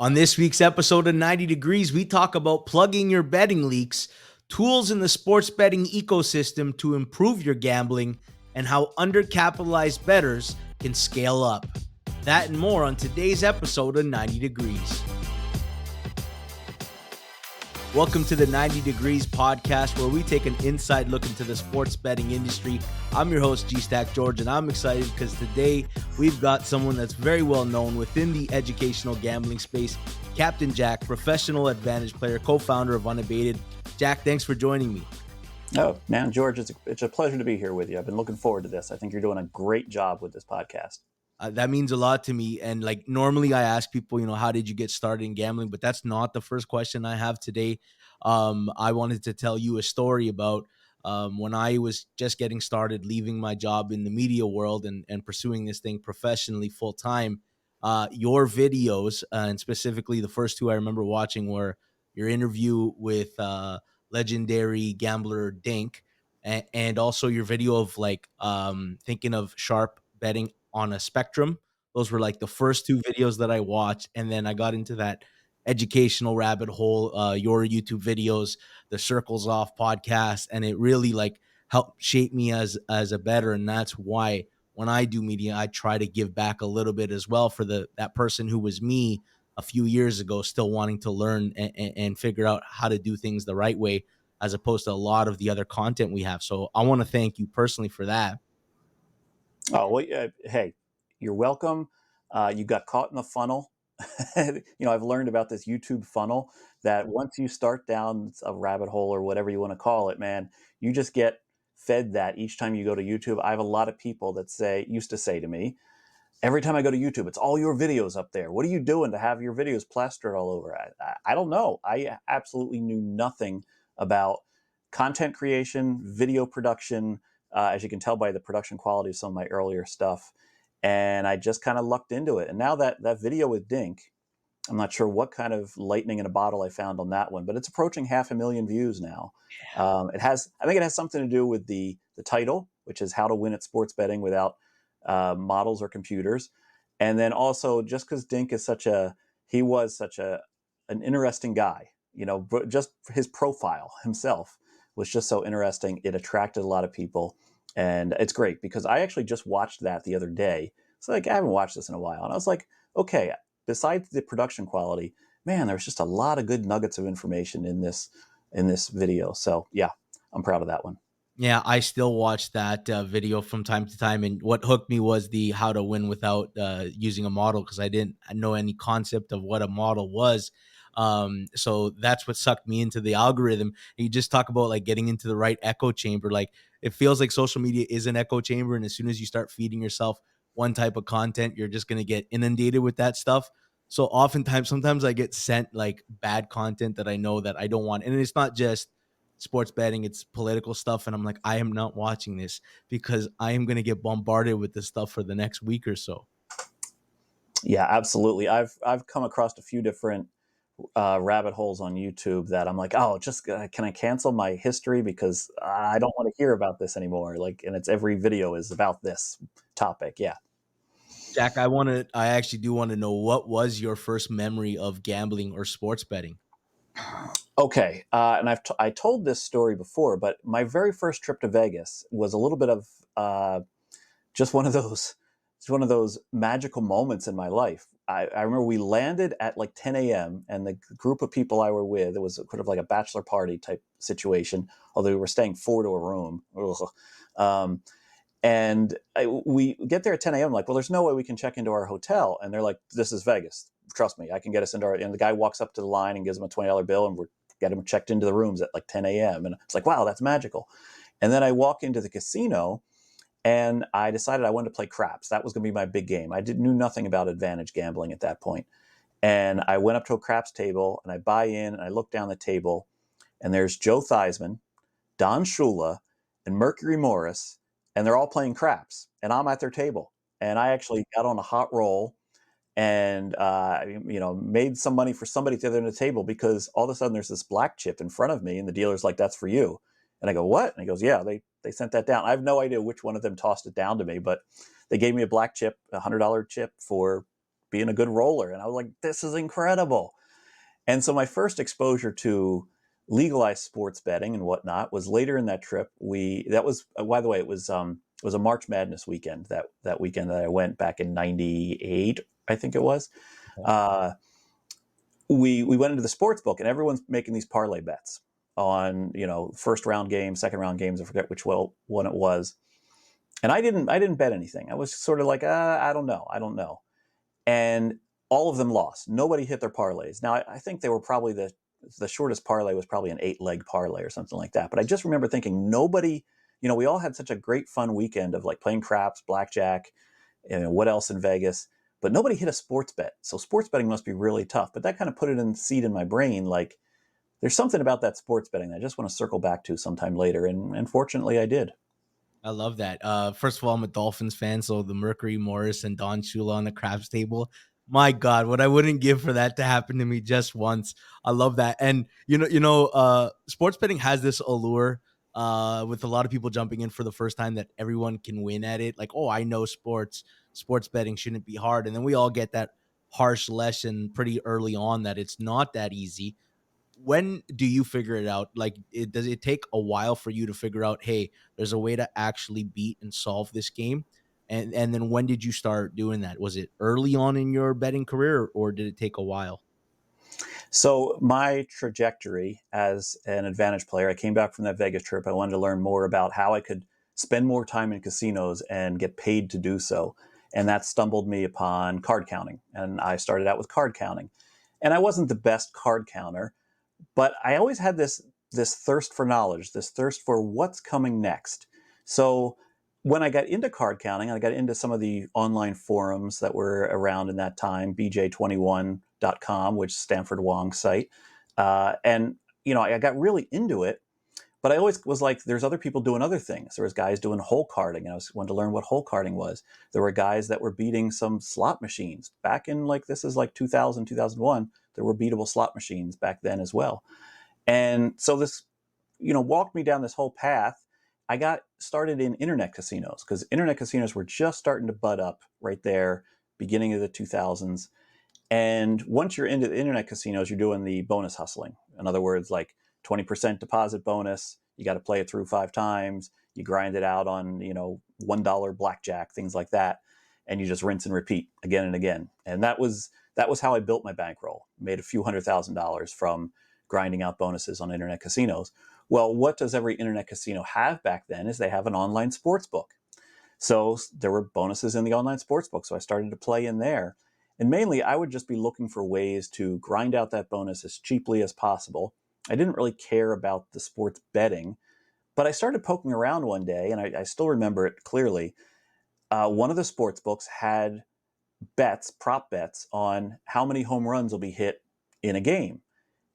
On this week's episode of 90 Degrees, we talk about plugging your betting leaks, tools in the sports betting ecosystem to improve your gambling, and how undercapitalized bettors can scale up. That and more on today's episode of 90 Degrees. Welcome to the 90 Degrees podcast, where we take an inside look into the sports betting industry. I'm your host, G-Stack George, and I'm excited because today we've got someone that's very well known within the educational gambling space, Captain Jack, professional advantage player, co-founder of Unabated. Jack, thanks for joining me. Oh, man, George, it's a pleasure to be here with you. I've been looking forward to this. I think you're doing a great job with this podcast. That means a lot to me. And like normally I ask people, how did you get started in gambling? But that's not the first question I have today. I wanted to tell you a story about when I was just getting started, leaving my job in the media world and pursuing this thing professionally full time. Your videos, and specifically the first two I remember watching, were your interview with legendary gambler Dink, and also your video of thinking of sharp betting on a spectrum. Those were like the first two videos that I watched. And then I got into that educational rabbit hole, your YouTube videos, the Circles Off podcast. And it really helped shape me as a bettor. And that's why when I do media, I try to give back a little bit as well for that person who was me a few years ago, still wanting to learn and figure out how to do things the right way, as opposed to a lot of the other content we have. So I want to thank you personally for that. Oh, well, hey, you're welcome. You got caught in the funnel. I've learned about this YouTube funnel that once you start down a rabbit hole or whatever you want to call it, man, you just get fed that each time you go to YouTube. I have a lot of people that used to say to me, every time I go to YouTube, it's all your videos up there. What are you doing to have your videos plastered all over? I don't know. I absolutely knew nothing about content creation, video production, as you can tell by the production quality of some of my earlier stuff. And I just kind of lucked into it. And now that video with Dink, I'm not sure what kind of lightning in a bottle I found on that one, but it's approaching 500,000 views now. I think it has something to do with the title, which is How to Win at Sports Betting Without Models or Computers. And then also just because Dink is he was such an interesting guy, just his profile himself was just so interesting. It attracted a lot of people. And it's great because I actually just watched that the other day. So I haven't watched this in a while. And I was like, okay, besides the production quality, man, there's just a lot of good nuggets of information in this video. So yeah, I'm proud of that one. Yeah, I still watch that video from time to time. And what hooked me was the how to win without using a model, because I didn't know any concept of what a model was. So that's what sucked me into the algorithm. And you just talk about getting into the right echo chamber. It feels like social media is an echo chamber. And as soon as you start feeding yourself one type of content, you're just going to get inundated with that stuff. So sometimes I get sent bad content that I know that I don't want. And it's not just sports betting, it's political stuff. And I'm like, I am not watching this because I am going to get bombarded with this stuff for the next week or so. Yeah, absolutely. I've come across a few different rabbit holes on YouTube that I'm like, oh, just can I cancel my history because I don't want to hear about this anymore. And it's every video is about this topic. Yeah. Jack, I actually do want to know, what was your first memory of gambling or sports betting? Okay, and I told this story before, but my very first trip to Vegas was a little bit of just one of those magical moments in my life. I remember we landed at 10 a.m. and the group of people I were with, it was kind of like a bachelor party type situation, although we were staying 4 to a room. We get there at 10 a.m. Well, there's no way we can check into our hotel. And they're like, this is Vegas. Trust me, I can get us into and the guy walks up to the line and gives him a $20 bill and we're get him checked into the rooms at 10 a.m. And it's like, wow, that's magical. And then I walk into the casino and I decided I wanted to play craps. That was going to be my big game. I knew nothing about advantage gambling at that point. And I went up to a craps table and I buy in and I look down the table and there's Joe Theismann, Don Shula, and Mercury Morris, and they're all playing craps. And I'm at their table. And I actually got on a hot roll and made some money for somebody at the other end of the table because all of a sudden there's this black chip in front of me and the dealer's like, that's for you. And I go, what? And he goes, yeah, they sent that down. I have no idea which one of them tossed it down to me, but they gave me a black chip, $100 chip for being a good roller. And I was like, this is incredible. And so my first exposure to legalized sports betting and whatnot was later in that trip. That was by the way, it was a March Madness weekend, that weekend that I went back in '98, I think it was. Uh, we went into the sports book and everyone's making these parlay bets on, first round games, second round games. I forget which one it was. And I didn't bet anything. I was sort of like, I don't know. And all of them lost. Nobody hit their parlays. Now I think they were probably the shortest parlay was probably an 8-leg parlay or something like that. But I just remember thinking nobody, we all had such a great fun weekend of like playing craps, blackjack, what else in Vegas, but nobody hit a sports bet. So sports betting must be really tough. But that kind of put it in seed in my brain, like there's something about that sports betting that I just want to circle back to sometime later. And fortunately I did. I love that. First of all, I'm a Dolphins fan, so the Mercury Morris and Don Shula on the craps table. My God, what I wouldn't give for that to happen to me just once. I love that. And sports betting has this allure with a lot of people jumping in for the first time that everyone can win at it. Like, oh, I know sports. Sports betting shouldn't be hard. And then we all get that harsh lesson pretty early on that it's not that easy. When do you figure it out? Like, does it take a while for you to figure out, hey, there's a way to actually beat and solve this game? And then when did you start doing that? Was it early on in your betting career, or did it take a while? So my trajectory as an advantage player, I came back from that Vegas trip. I wanted to learn more about how I could spend more time in casinos and get paid to do so. And that stumbled me upon card counting. And I started out with card counting. And I wasn't the best card counter, but I always had this thirst for knowledge, this thirst for what's coming next. So when I got into card counting, I got into some of the online forums that were around in that time, bj21.com, which is Stanford Wong's site. And I got really into it, but I always was like, there's other people doing other things. There was guys doing hole carding, and I wanted to learn what hole carding was. There were guys that were beating some slot machines back in, like, this is like 2000, 2001. There were beatable slot machines back then as well. And so this, walked me down this whole path. I got started in internet casinos because internet casinos were just starting to bud up right there, beginning of the 2000s. And once you're into the internet casinos, you're doing the bonus hustling. In other words, like 20% deposit bonus, you got to play it through 5 times. You grind it out on, $1 blackjack, things like that. And you just rinse and repeat again and again. And that was how I built my bankroll. Made a few $100,000 from grinding out bonuses on internet casinos. Well, what does every internet casino have back then is they have an online sports book. So there were bonuses in the online sports book. So I started to play in there. And mainly, I would just be looking for ways to grind out that bonus as cheaply as possible. I didn't really care about the sports betting, but I started poking around one day, and I still remember it clearly. One of the sports books had bets, prop bets, on how many home runs will be hit in a game.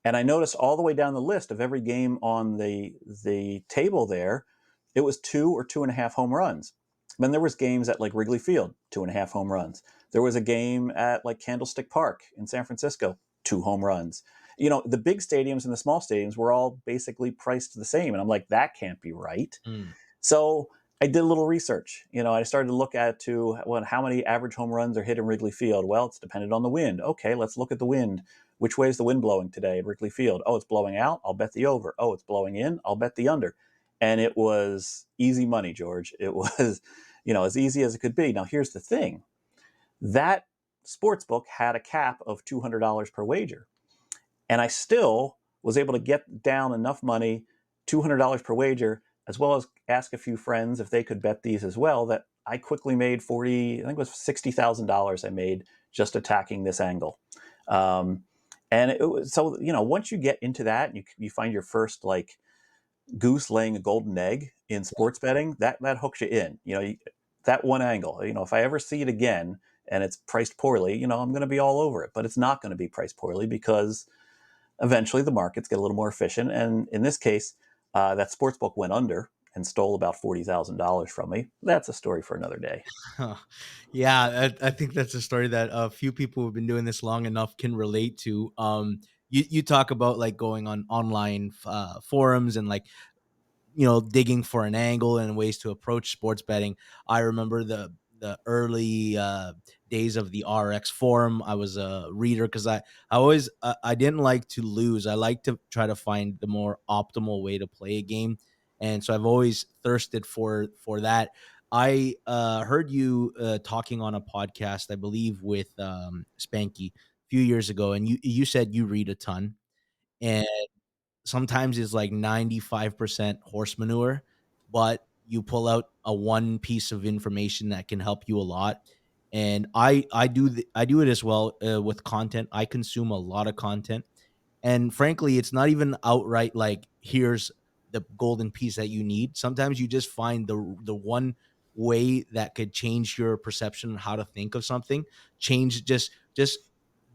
And I noticed all the way down the list of every game on the table there, it was 2 or 2.5 home runs. Then there was games at like Wrigley Field, 2.5 home runs. There was a game at like Candlestick Park in San Francisco, 2 home runs. The big stadiums and the small stadiums were all basically priced the same. And I'm like, that can't be right. Mm. So I did a little research. I started to look at how many average home runs are hit in Wrigley Field. Well, it's dependent on the wind. Okay, let's look at the wind. Which way is the wind blowing today at Wrigley Field? Oh, it's blowing out. I'll bet the over. Oh, it's blowing in. I'll bet the under. And it was easy money, George. It was, as easy as it could be. Now, here's the thing. That sports book had a cap of $200 per wager. And I still was able to get down enough money, $200 per wager, as well as ask a few friends if they could bet these as well, that I quickly made I think it was $60,000 I made just attacking this angle. And it was, so, once you get into that and you find your first like goose laying a golden egg in sports betting, that hooks you in, that one angle. If I ever see it again and it's priced poorly, I'm going to be all over it, but it's not going to be priced poorly because eventually the markets get a little more efficient. And in this case, that sports book went under and stole about $40,000 from me. That's a story for another day. Huh. Yeah, I think that's a story that a few people who've been doing this long enough can relate to. You talk about like going on online forums and like digging for an angle and ways to approach sports betting. I remember the early days of the RX forum. I was a reader because I always I didn't like to lose. I like to try to find the more optimal way to play a game, and so I've always thirsted for that. I heard you talking on a podcast, I believe, with Spanky a few years ago, and you said you read a ton, and sometimes it's like 95% horse manure, but you pull out a one piece of information that can help you a lot. And I do it as well with content. I consume a lot of content, and frankly, it's not even outright like here's the golden piece that you need. Sometimes you just find the one way that could change your perception on how to think of something, change just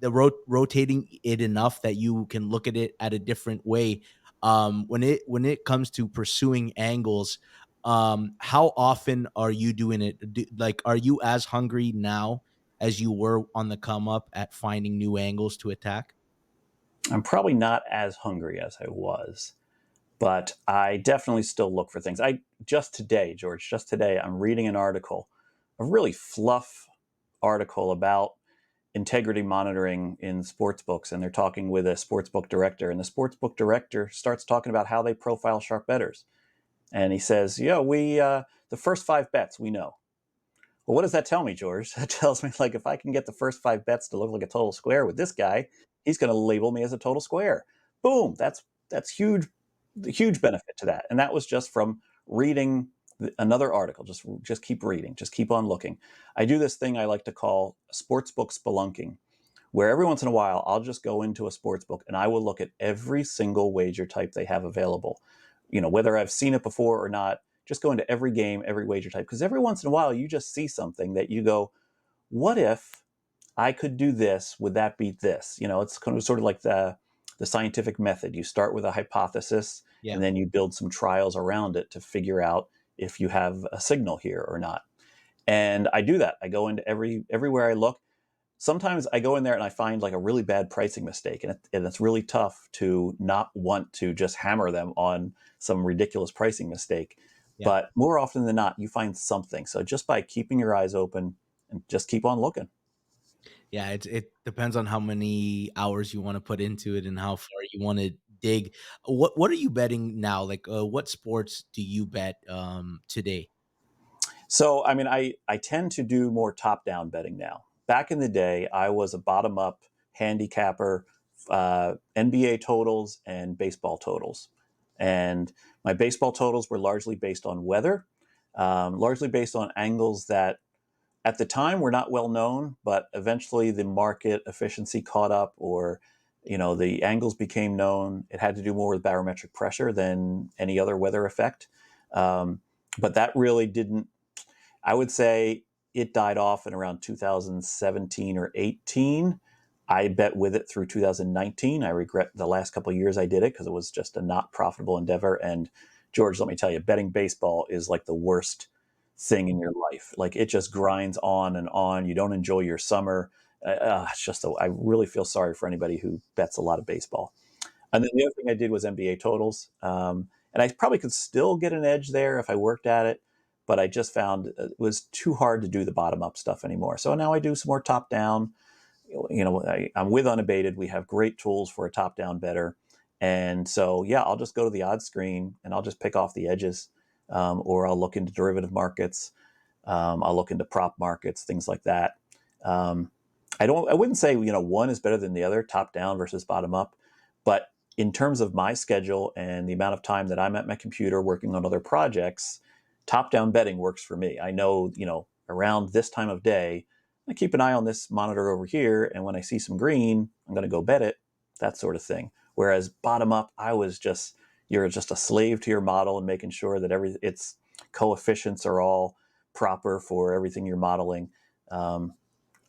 the rotating it enough that you can look at it at a different way. When it comes to pursuing angles, how often are you doing it? Like, are you as hungry now as you were on the come up at finding new angles to attack? I'm probably not as hungry as I was, but I definitely still look for things. I just today, George, just today, I'm reading an article, a really fluff article about integrity monitoring in sports books, and they're talking with a sportsbook director, and the sportsbook director starts talking about how they profile sharp bettors, and he says, "Yeah, we the first five bets we know." Well, what does that tell me, George? That tells me like if I can get the first five bets to look like a total square with this guy, he's going to label me as a total square. Boom! That's huge, huge benefit to that, and that was just from reading another article. Just keep reading, just keep on looking. I do this thing I like to call sportsbook spelunking, where every once in a while I'll just go into a sports book and I will look at every single wager type they have available. You know, whether I've seen it before or not, just go into every game, every wager type. Because every once in a while you just see something that you go, what if I could do this? Would that beat this? You know, it's kind of sort of like the scientific method. You start with a hypothesis Yeah. and then you build some trials around it to figure out if you have a signal here or not. And I do that. I go into everywhere I look. Sometimes I go in there and I find like a really bad pricing mistake, and it's really tough to not want to just hammer them on some ridiculous pricing mistake. Yeah. But more often than not, you find something. So just by keeping your eyes open and just keep on looking. Yeah, it depends on how many hours you wanna put into it and how far you wanna dig. What are you betting now? Like, what sports do you bet, today? So, I mean, I tend to do more top down betting now. Back in the day, I was a bottom up handicapper, NBA totals and baseball totals. And my baseball totals were largely based on weather, largely based on angles that at the time were not well known, but eventually the market efficiency caught up, or the angles became known. It had to do more with barometric pressure than any other weather effect. Um, but that really didn't, I would say it died off in around 2017 or 18. I bet with it through 2019. I regret the last couple of years I did it because it was just a not profitable endeavor. And George, let me tell you, betting baseball is like the worst thing in your life. Like it just grinds on and on. You don't enjoy your summer. It's just, I really feel sorry for anybody who bets a lot of baseball. And then the other thing I did was NBA totals. And I probably could still get an edge there if I worked at it, but I just found it was too hard to do the bottom up stuff anymore. So now I do some more top down. I'm with Unabated. We have great tools for a top down better. And so, yeah, I'll just go to the odds screen and I'll just pick off the edges, or I'll look into derivative markets. I'll look into prop markets, things like that. Um, I wouldn't say, one is better than the other, top down versus bottom up. But in terms of my schedule and the amount of time that I'm at my computer working on other projects, top down betting works for me. I know, around this time of day, I keep an eye on this monitor over here. And when I see some green, I'm going to go bet it, that sort of thing. Whereas bottom up, you're just a slave to your model and making sure that its coefficients are all proper for everything you're modeling. Um,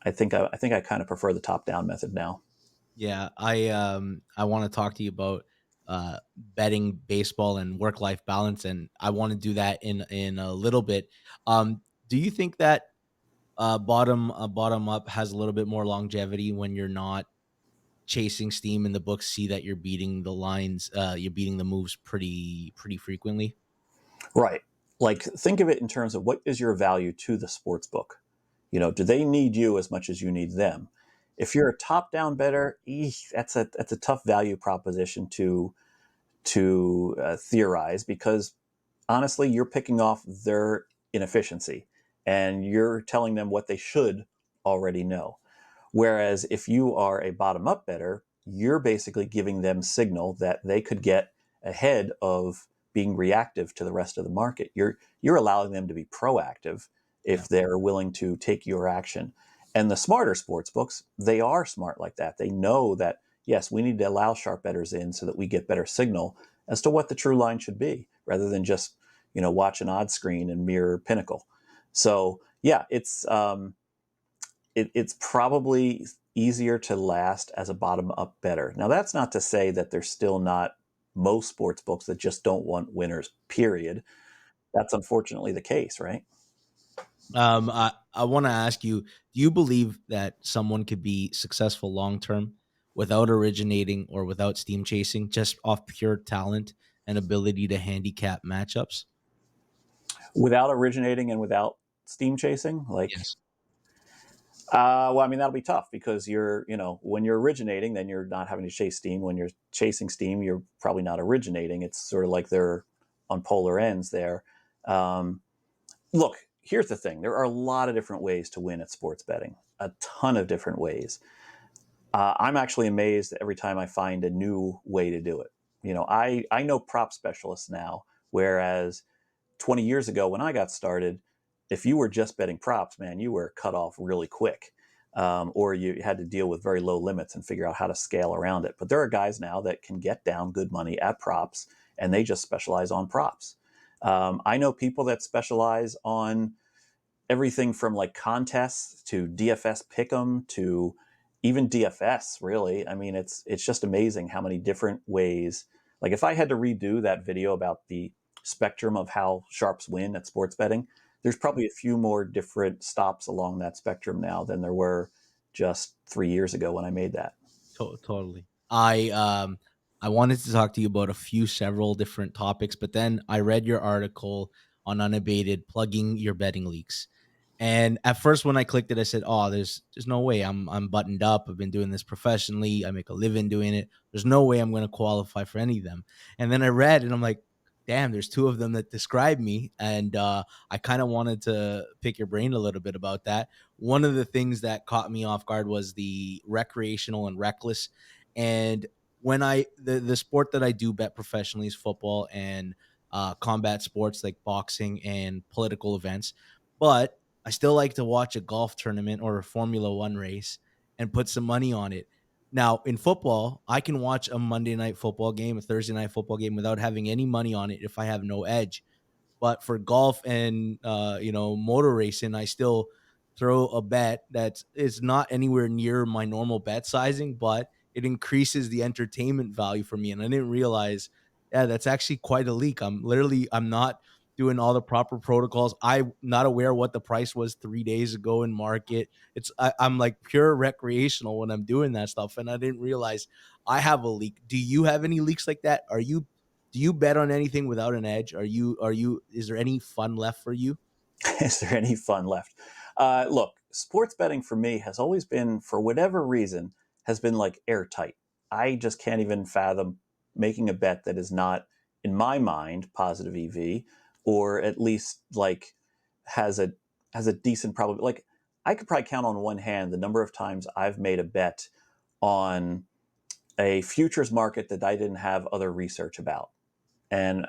I think I kind of prefer the top down method now. Yeah, I wanna talk to you about, betting baseball and work-life balance, and I wanna do that in a little bit. Do you think that, bottom up has a little bit more longevity when you're not chasing steam in the books, see that you're beating the lines, you're beating the moves pretty frequently? Right. Like think of it in terms of what is your value to the sports book. Do they need you as much as you need them? If you're a top-down bettor, that's a tough value proposition to theorize, because honestly, you're picking off their inefficiency and you're telling them what they should already know. Whereas if you are a bottom up bettor, you're basically giving them signal that they could get ahead of being reactive to the rest of the market. You're allowing them to be proactive Yeah. if they're willing to take your action. And the smarter sports books, they are smart like that. They know that, yes, we need to allow sharp bettors in so that we get better signal as to what the true line should be, rather than just watch an odd screen and mirror Pinnacle. So yeah, it's probably easier to last as a bottom up bettor. Now, that's not to say that there's still not most sports books that just don't want winners, period. That's unfortunately the case, right? I want to ask you, do you believe that someone could be successful long term without originating or without steam chasing, just off pure talent and ability to handicap matchups? Without originating and without steam chasing, like, Yes. well, I mean, that'll be tough, because when you're originating, then you're not having to chase steam. When you're chasing steam, you're probably not originating. It's sort of like they're on polar ends there. Um, Look, here's the thing: there are a lot of different ways to win at sports betting, a ton of different ways. I'm actually amazed every time I find a new way to do it. I know prop specialists now, whereas 20 years ago when I got started, if you were just betting props, man, you were cut off really quick. Or you had to deal with very low limits and figure out how to scale around it. But there are guys now that can get down good money at props, and they just specialize on props. I know people that specialize on everything from like contests to DFS pick'em to even DFS. Really, I mean, it's just amazing how many different ways. Like, if I had to redo that video about the spectrum of how sharps win at sports betting, there's probably a few more different stops along that spectrum now than there were just 3 years ago when I made that. Totally. I wanted to talk to you about several different topics, but then I read your article on Unabated plugging your betting leaks. And at first when I clicked it, I said, "Oh, there's no way. I'm buttoned up. I've been doing this professionally. I make a living doing it. There's no way I'm going to qualify for any of them." And then I read and I'm like, "Damn, there's two of them that describe me." And I kind of wanted to pick your brain a little bit about that. One of the things that caught me off guard was the recreational and reckless. And when the sport that I do bet professionally is football and combat sports like boxing and political events. But I still like to watch a golf tournament or a Formula One race and put some money on it. Now, in football, I can watch a Monday night football game, a Thursday night football game without having any money on it if I have no edge. But for golf and motor racing, I still throw a bet that is not anywhere near my normal bet sizing, but it increases the entertainment value for me. And I didn't realize, yeah, that's actually quite a leak. I'm not doing all the proper protocols. I'm not aware what the price was 3 days ago in market. I'm like pure recreational when I'm doing that stuff, and I didn't realize I have a leak. Do you have any leaks like that? Do you bet on anything without an edge? Is there any fun left for you? Is there any fun left? Look, sports betting for me has always been, for whatever reason, has been like airtight. I just can't even fathom making a bet that is not, in my mind, positive EV, or at least like has a has a decent probability. Like, I could probably count on one hand the number of times I've made a bet on a futures market that I didn't have other research about. And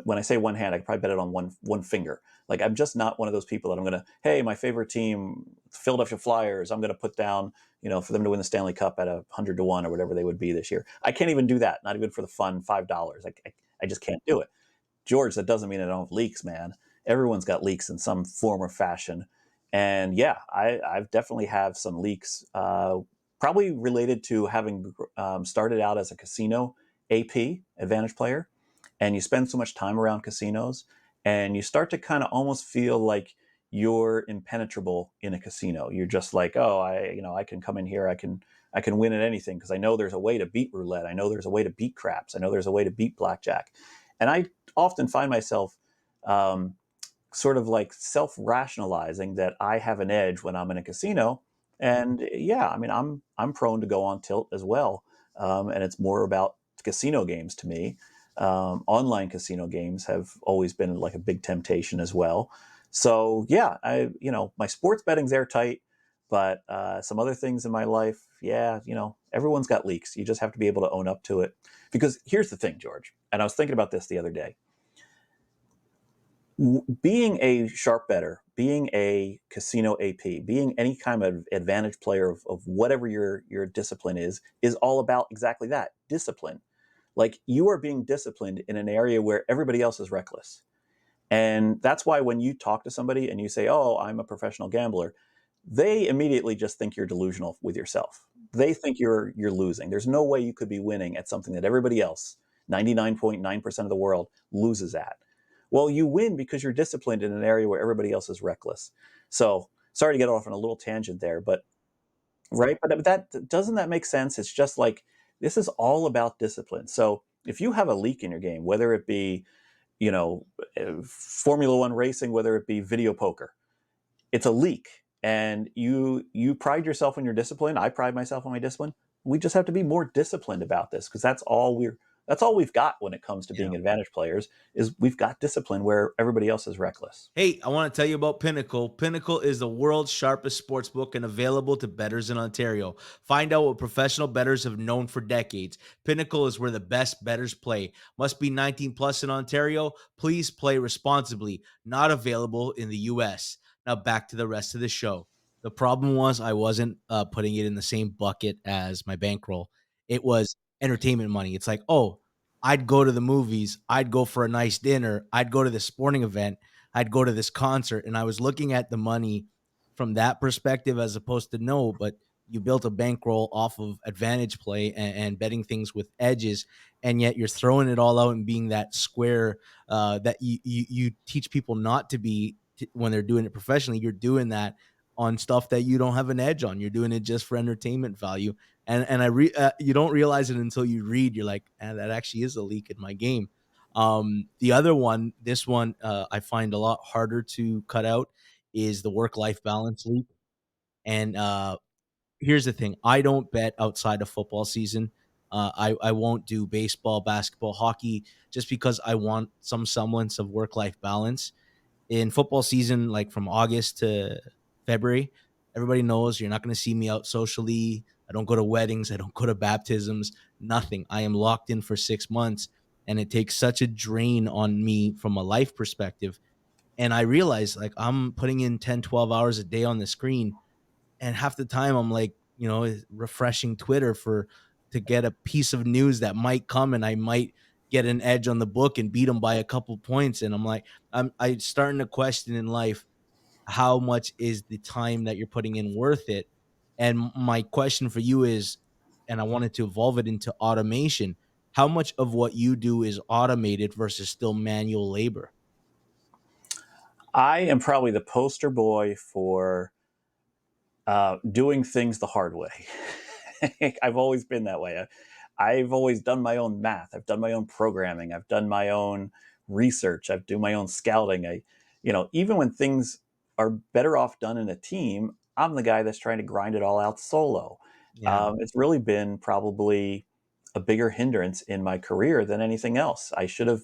when I say one hand, I could probably bet it on one finger. Like, I'm just not one of those people that I'm going to, hey, my favorite team, Philadelphia Flyers, I'm going to put down, for them to win the Stanley Cup at 100 to 1 or whatever they would be this year. I can't even do that. Not even for the fun $5. I just can't do it. George, that doesn't mean I don't have leaks, man. Everyone's got leaks in some form or fashion. And yeah, I've definitely have some leaks, probably related to having started out as a casino AP, advantage player, and you spend so much time around casinos, and you start to kind of almost feel like you're impenetrable in a casino. You're just like, oh, I can come in here, I can win at anything, because I know there's a way to beat roulette. I know there's a way to beat craps. I know there's a way to beat blackjack. And I often find myself, um, sort of like self rationalizing that I have an edge when I'm in a casino. And yeah, I mean, I'm prone to go on tilt as well, and it's more about casino games to me. Online casino games have always been like a big temptation as well. So yeah, my sports betting's airtight, but some other things in my life, yeah, everyone's got leaks. You just have to be able to own up to it. Because here's the thing, George, and I was thinking about this the other day. Being a sharp better, being a casino AP, being any kind of advantage player of whatever your discipline is all about exactly that, discipline. Like, you are being disciplined in an area where everybody else is reckless. And that's why when you talk to somebody and you say, "Oh, I'm a professional gambler," they immediately just think you're delusional with yourself. They think you're losing. There's no way you could be winning at something that everybody else, 99.9% of the world, loses at. Well, you win because you're disciplined in an area where everybody else is reckless. So, sorry to get off on a little tangent there, but right, but that doesn't that make sense? It's just like, this is all about discipline. So, if you have a leak in your game, whether it be, you know, Formula One racing, whether it be video poker, it's a leak, and you pride yourself on your discipline. I pride myself on my discipline. We just have to be more disciplined about this, because that's all we've got when it comes to Yeah. being advantage players, is we've got discipline where everybody else is reckless. Hey, I want to tell you about Pinnacle. Pinnacle is the world's sharpest sports book and available to bettors in Ontario. Find out what professional bettors have known for decades. Pinnacle is where the best bettors play. Must be 19 plus in Ontario. Please play responsibly. Not available in the US. Now back to the rest of the show. The problem was I wasn't putting it in the same bucket as my bankroll. It was entertainment money. It's like, oh, I'd go to the movies. I'd go for a nice dinner. I'd go to the sporting event. I'd go to this concert, and I was looking at the money from that perspective as opposed to no, but you built a bankroll off of advantage play and betting things with edges, and yet you're throwing it all out and being that square that you teach people not to be when they're doing it professionally. You're doing that on stuff that you don't have an edge on. You're doing it just for entertainment value, and you don't realize it until you read. You're like, that actually is a leak in my game. The other one, this one, I find a lot harder to cut out is the work-life balance leap. And here's the thing: I don't bet outside of football season. I won't do baseball, basketball, hockey, just because I want some semblance of work-life balance in football season, like from August to February. Everybody knows you're not going to see me out socially. I don't go to weddings. I don't go to baptisms. Nothing. I am locked in for 6 months, and it takes such a drain on me from a life perspective. And I realize like I'm putting in 10, 12 hours a day on the screen, and half the time I'm like, refreshing Twitter for to get a piece of news that might come, and I might get an edge on the book and beat them by a couple points. And I'm like, I starting to question in life, how much is the time that you're putting in worth it? And my question for you is, and I wanted to evolve it into automation. How much of what you do is automated versus still manual labor? I am probably the poster boy for doing things the hard way. I've always been that way. I've always done my own math. I've done my own programming. I've done my own research. I've done my own scouting. Even when things are better off done in a team, I'm the guy that's trying to grind it all out solo. Yeah. It's really been probably a bigger hindrance in my career than anything else. I should have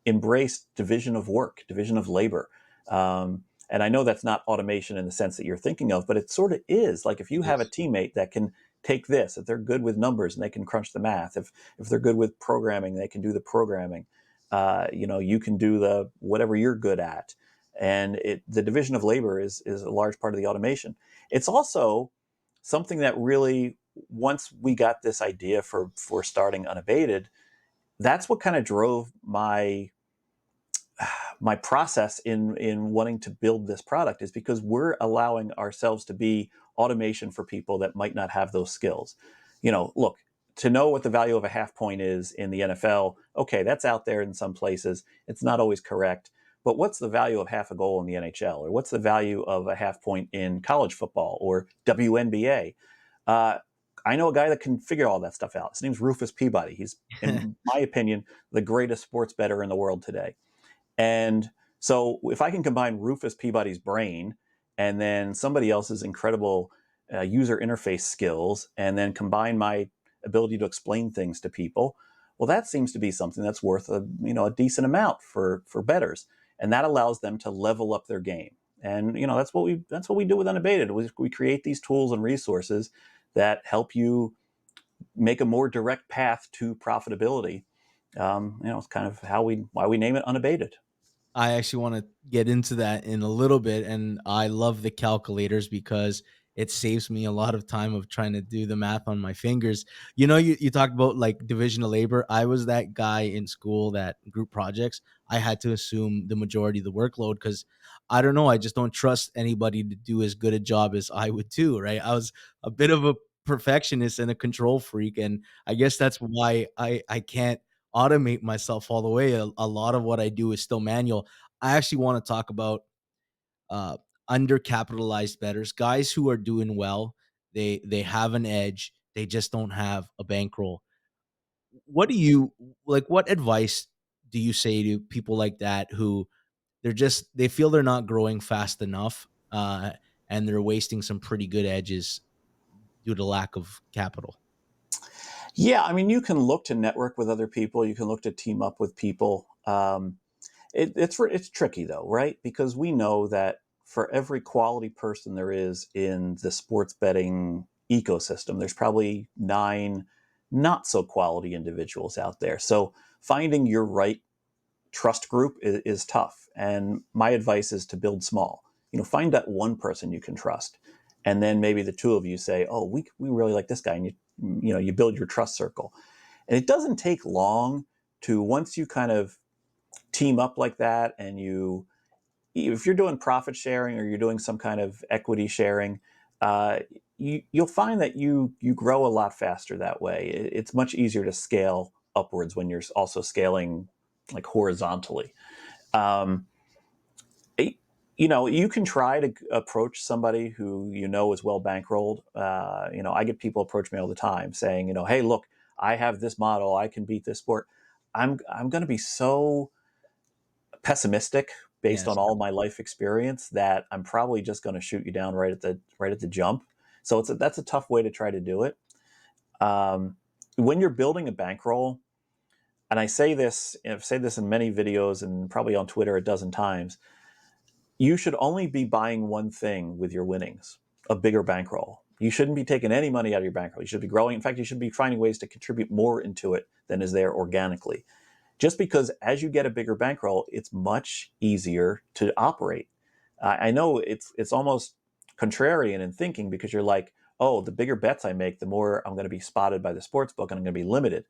embrace division of work, division of labor. And I know that's not automation in the sense that you're thinking of, but it sort of is. Like, if you It have a is. teammate that can take this, if they're good with numbers and they can crunch the math, if they're good with programming, they can do the programming. You can do the whatever you're good at, and the division of labor is a large part of the automation. It's also something that really, once we got this idea for starting Unabated, that's what kind of drove my process in wanting to build this product, is because we're allowing ourselves to be automation for people that might not have those skills. Look, to know what the value of a half point is in the NFL, okay, that's out there in some places. It's not always correct. But what's the value of half a goal in the NHL? Or what's the value of a half point in college football or WNBA? Uh, I know a guy that can figure all that stuff out. His name's Rufus Peabody. He's, in my opinion, the greatest sports bettor in the world today. And So if I can combine Rufus Peabody's brain and then somebody else's incredible user interface skills, and then combine my ability to explain things to people, well, that seems to be something that's worth a decent amount for bettors, and that allows them to level up their game. And that's what we do with Unabated. We create these tools and resources that help you make a more direct path to profitability. It's kind of why we name it Unabated. I actually want to get into that in a little bit. And I love the calculators because it saves me a lot of time of trying to do the math on my fingers. You talked about like division of labor. I was that guy in school that group projects, I had to assume the majority of the workload because I don't know, I just don't trust anybody to do as good a job as I would do, right? I was a bit of a perfectionist and a control freak. And I guess that's why I can't automate myself all the way. A lot of what I do is still manual. I actually want to talk about uh, undercapitalized bettors, guys who are doing well. They have an edge. They just don't have a bankroll. What do you like? What advice do you say to people like that who they feel they're not growing fast enough, and they're wasting some pretty good edges due to lack of capital? Yeah, I mean, you can look to network with other people. You can look to team up with people. It's tricky though, right? Because we know that for every quality person there is in the sports betting ecosystem, there's probably nine not so quality individuals out there. So finding your right trust group is tough. And my advice is to build small. Find that one person you can trust, and then maybe the two of you say, "Oh, we really like this guy," and you build your trust circle. And it doesn't take long to once you kind of team up like that, and if you're doing profit sharing or you're doing some kind of equity sharing, uh, you'll find that you grow a lot faster that way. It's much easier to scale upwards when you're also scaling like horizontally. Um, you can try to approach somebody who is well bankrolled. I get people approach me all the time saying, hey, look, I have this model, I can beat this sport. I'm going to be so pessimistic based Yes. on all my life experience that I'm probably just going to shoot you down right at the jump. So that's a tough way to try to do it. When you're building a bankroll, and I've said this in many videos and probably on Twitter a dozen times, you should only be buying one thing with your winnings: a bigger bankroll. You shouldn't be taking any money out of your bankroll. You should be growing. In fact, you should be finding ways to contribute more into it than is there organically. Just because as you get a bigger bankroll, it's much easier to operate. I know it's almost contrarian in thinking because you're like, oh, the bigger bets I make, the more I'm going to be spotted by the sports book and I'm going to be limited.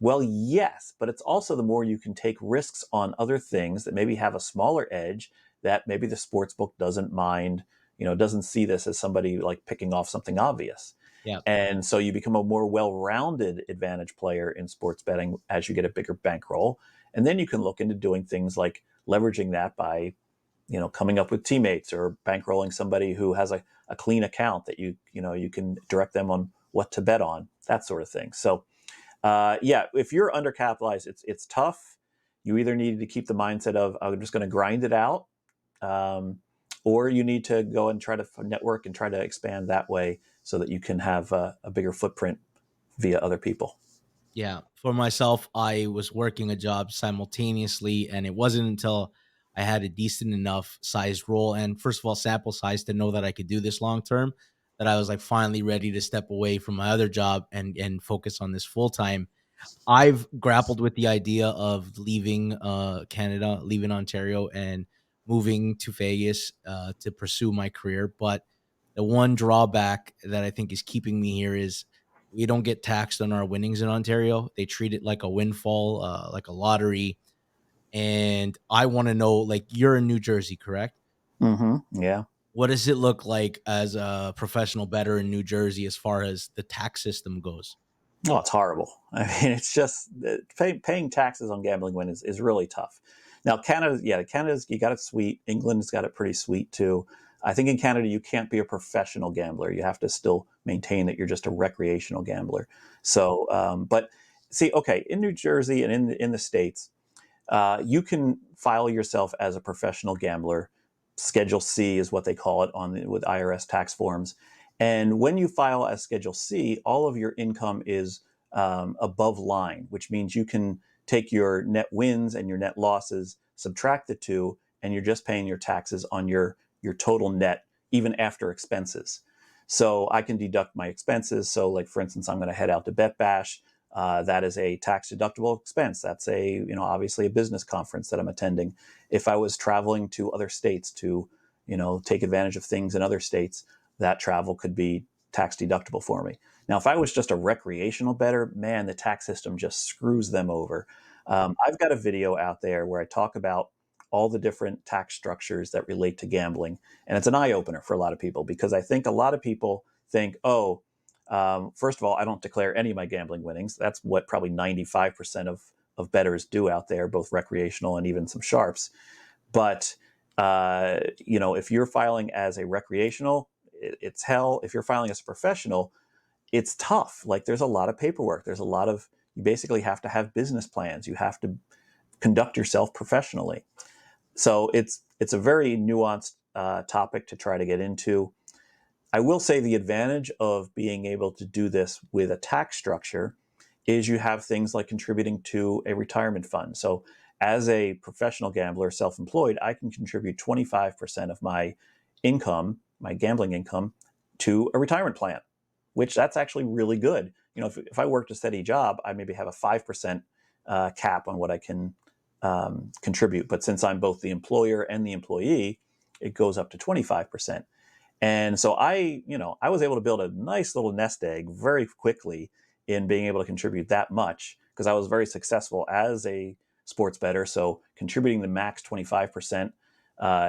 Well, yes, but it's also the more you can take risks on other things that maybe have a smaller edge that maybe the sports book doesn't mind, doesn't see this as somebody like picking off something obvious. Yeah. And so you become a more well-rounded advantage player in sports betting as you get a bigger bankroll. And then you can look into doing things like leveraging that by, coming up with teammates or bankrolling somebody who has a clean account that you can direct them on what to bet on, that sort of thing. So yeah, if you're undercapitalized, it's tough. You either need to keep the mindset of I'm just going to grind it out, um, or you need to go and try to network and try to expand that way so that you can have a bigger footprint via other people. Yeah. For myself, I was working a job simultaneously, and it wasn't until I had a decent enough sized role and, first of all, sample size to know that I could do this long term, that I was like finally ready to step away from my other job and focus on this full time. I've grappled with the idea of leaving Canada, leaving Ontario, and moving to Vegas to pursue my career. But the one drawback that I think is keeping me here is we don't get taxed on our winnings in Ontario. They treat it like a windfall, like a lottery. And I want to know, like, you're in New Jersey, correct? Yeah. What does it look like as a professional bettor in New Jersey as far as the tax system goes? Oh, it's horrible. I mean, it's just paying taxes on gambling win is really tough. Now, Canada's you got it sweet. England's got it pretty sweet too. I think in Canada you can't be a professional gambler. You have to still maintain that you're just a recreational gambler. So, but see, okay, in New Jersey and in the states, You can file yourself as a professional gambler. Schedule C is what they call it with IRS tax forms. And when you file as Schedule C, all of your income is above line, which means you can take your net wins and your net losses, subtract the two, and you're just paying your taxes on your total net, even after expenses. So I can deduct my expenses. So, like for instance, I'm going to head out to Bet Bash. That is a tax deductible expense. That's obviously a business conference that I'm attending. If I was traveling to other states to, take advantage of things in other states, that travel could be tax deductible for me. Now, if I was just a recreational bettor, man, the tax system just screws them over. I've got a video out there where I talk about all the different tax structures that relate to gambling. And it's an eye opener for a lot of people because I think a lot of people think, oh, first of all, I don't declare any of my gambling winnings. That's what probably 95% of bettors do out there, both recreational and even some sharps. But if you're filing as a recreational, it's hell. If you're filing as a professional, it's tough. Like there's a lot of paperwork. You basically have to have business plans. You have to conduct yourself professionally. So it's a very nuanced topic to try to get into. I will say the advantage of being able to do this with a tax structure is you have things like contributing to a retirement fund. So, as a professional gambler, self employed, I can contribute 25% of my income, my gambling income, to a retirement plan, which that's actually really good. If I worked a steady job, I maybe have a 5% cap on what I can contribute. But since I'm both the employer and the employee, it goes up to 25%. And so I was able to build a nice little nest egg very quickly in being able to contribute that much because I was very successful as a sports bettor. So contributing the max 25%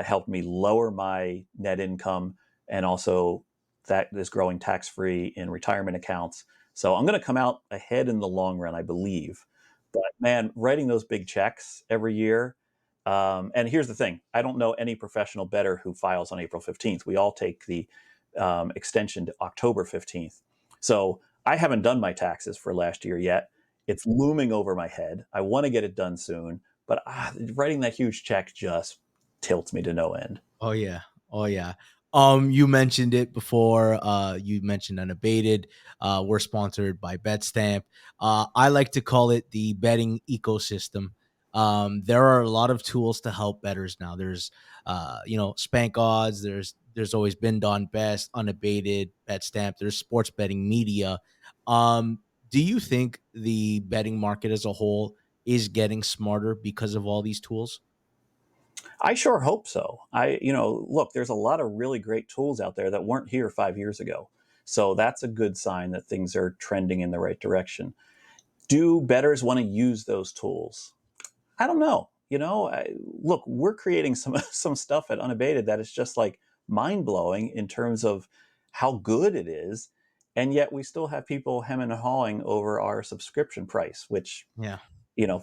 helped me lower my net income, and also that is growing tax free in retirement accounts. So I'm going to come out ahead in the long run, I believe. But man, writing those big checks every year, and here's the thing: I don't know any professional bettor who files on April 15th. We all take the extension to October 15th. So I haven't done my taxes for last year yet. It's looming over my head. I want to get it done soon, but writing that huge check just tilts me to no end. Oh yeah. Oh yeah. You mentioned it before. You mentioned Unabated. We're sponsored by BetStamp. I like to call it the betting ecosystem. There are a lot of tools to help bettors now. There's Spank Odds, there's always been Don Best, Unabated, BetStamp, there's sports betting media. Do you think the betting market as a whole is getting smarter because of all these tools? I sure hope so. Look, there's a lot of really great tools out there that weren't here 5 years ago. So that's a good sign that things are trending in the right direction. Do bettors want to use those tools? I don't know. Look, we're creating some some stuff at Unabated that is just like mind blowing in terms of how good it is, and yet we still have people hemming and hawing over our subscription price, which Yeah.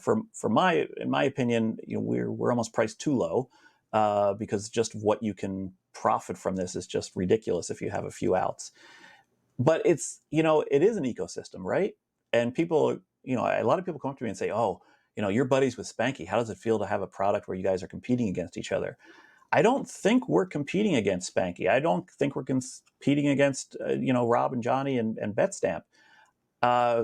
for my in my opinion, we're almost priced too low because just what you can profit from this is just ridiculous if you have a few outs. But it is an ecosystem, right? And people, a lot of people come up to me and say, "Oh, you're buddies with Spanky. How does it feel to have a product where you guys are competing against each other?" I don't think we're competing against Spanky. I don't think we're competing against Rob and Johnny and BetStamp.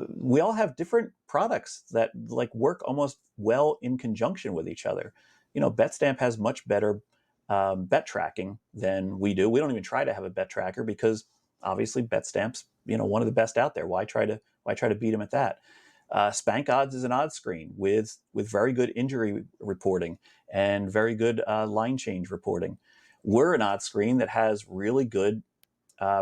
We all have different products that like work almost well in conjunction with each other. BetStamp has much better bet tracking than we do. We don't even try to have a bet tracker because obviously BetStamp's one of the best out there. Why try to beat them at that? Spank Odds is an odds screen with very good injury reporting and very good line change reporting. We're an odds screen that has really good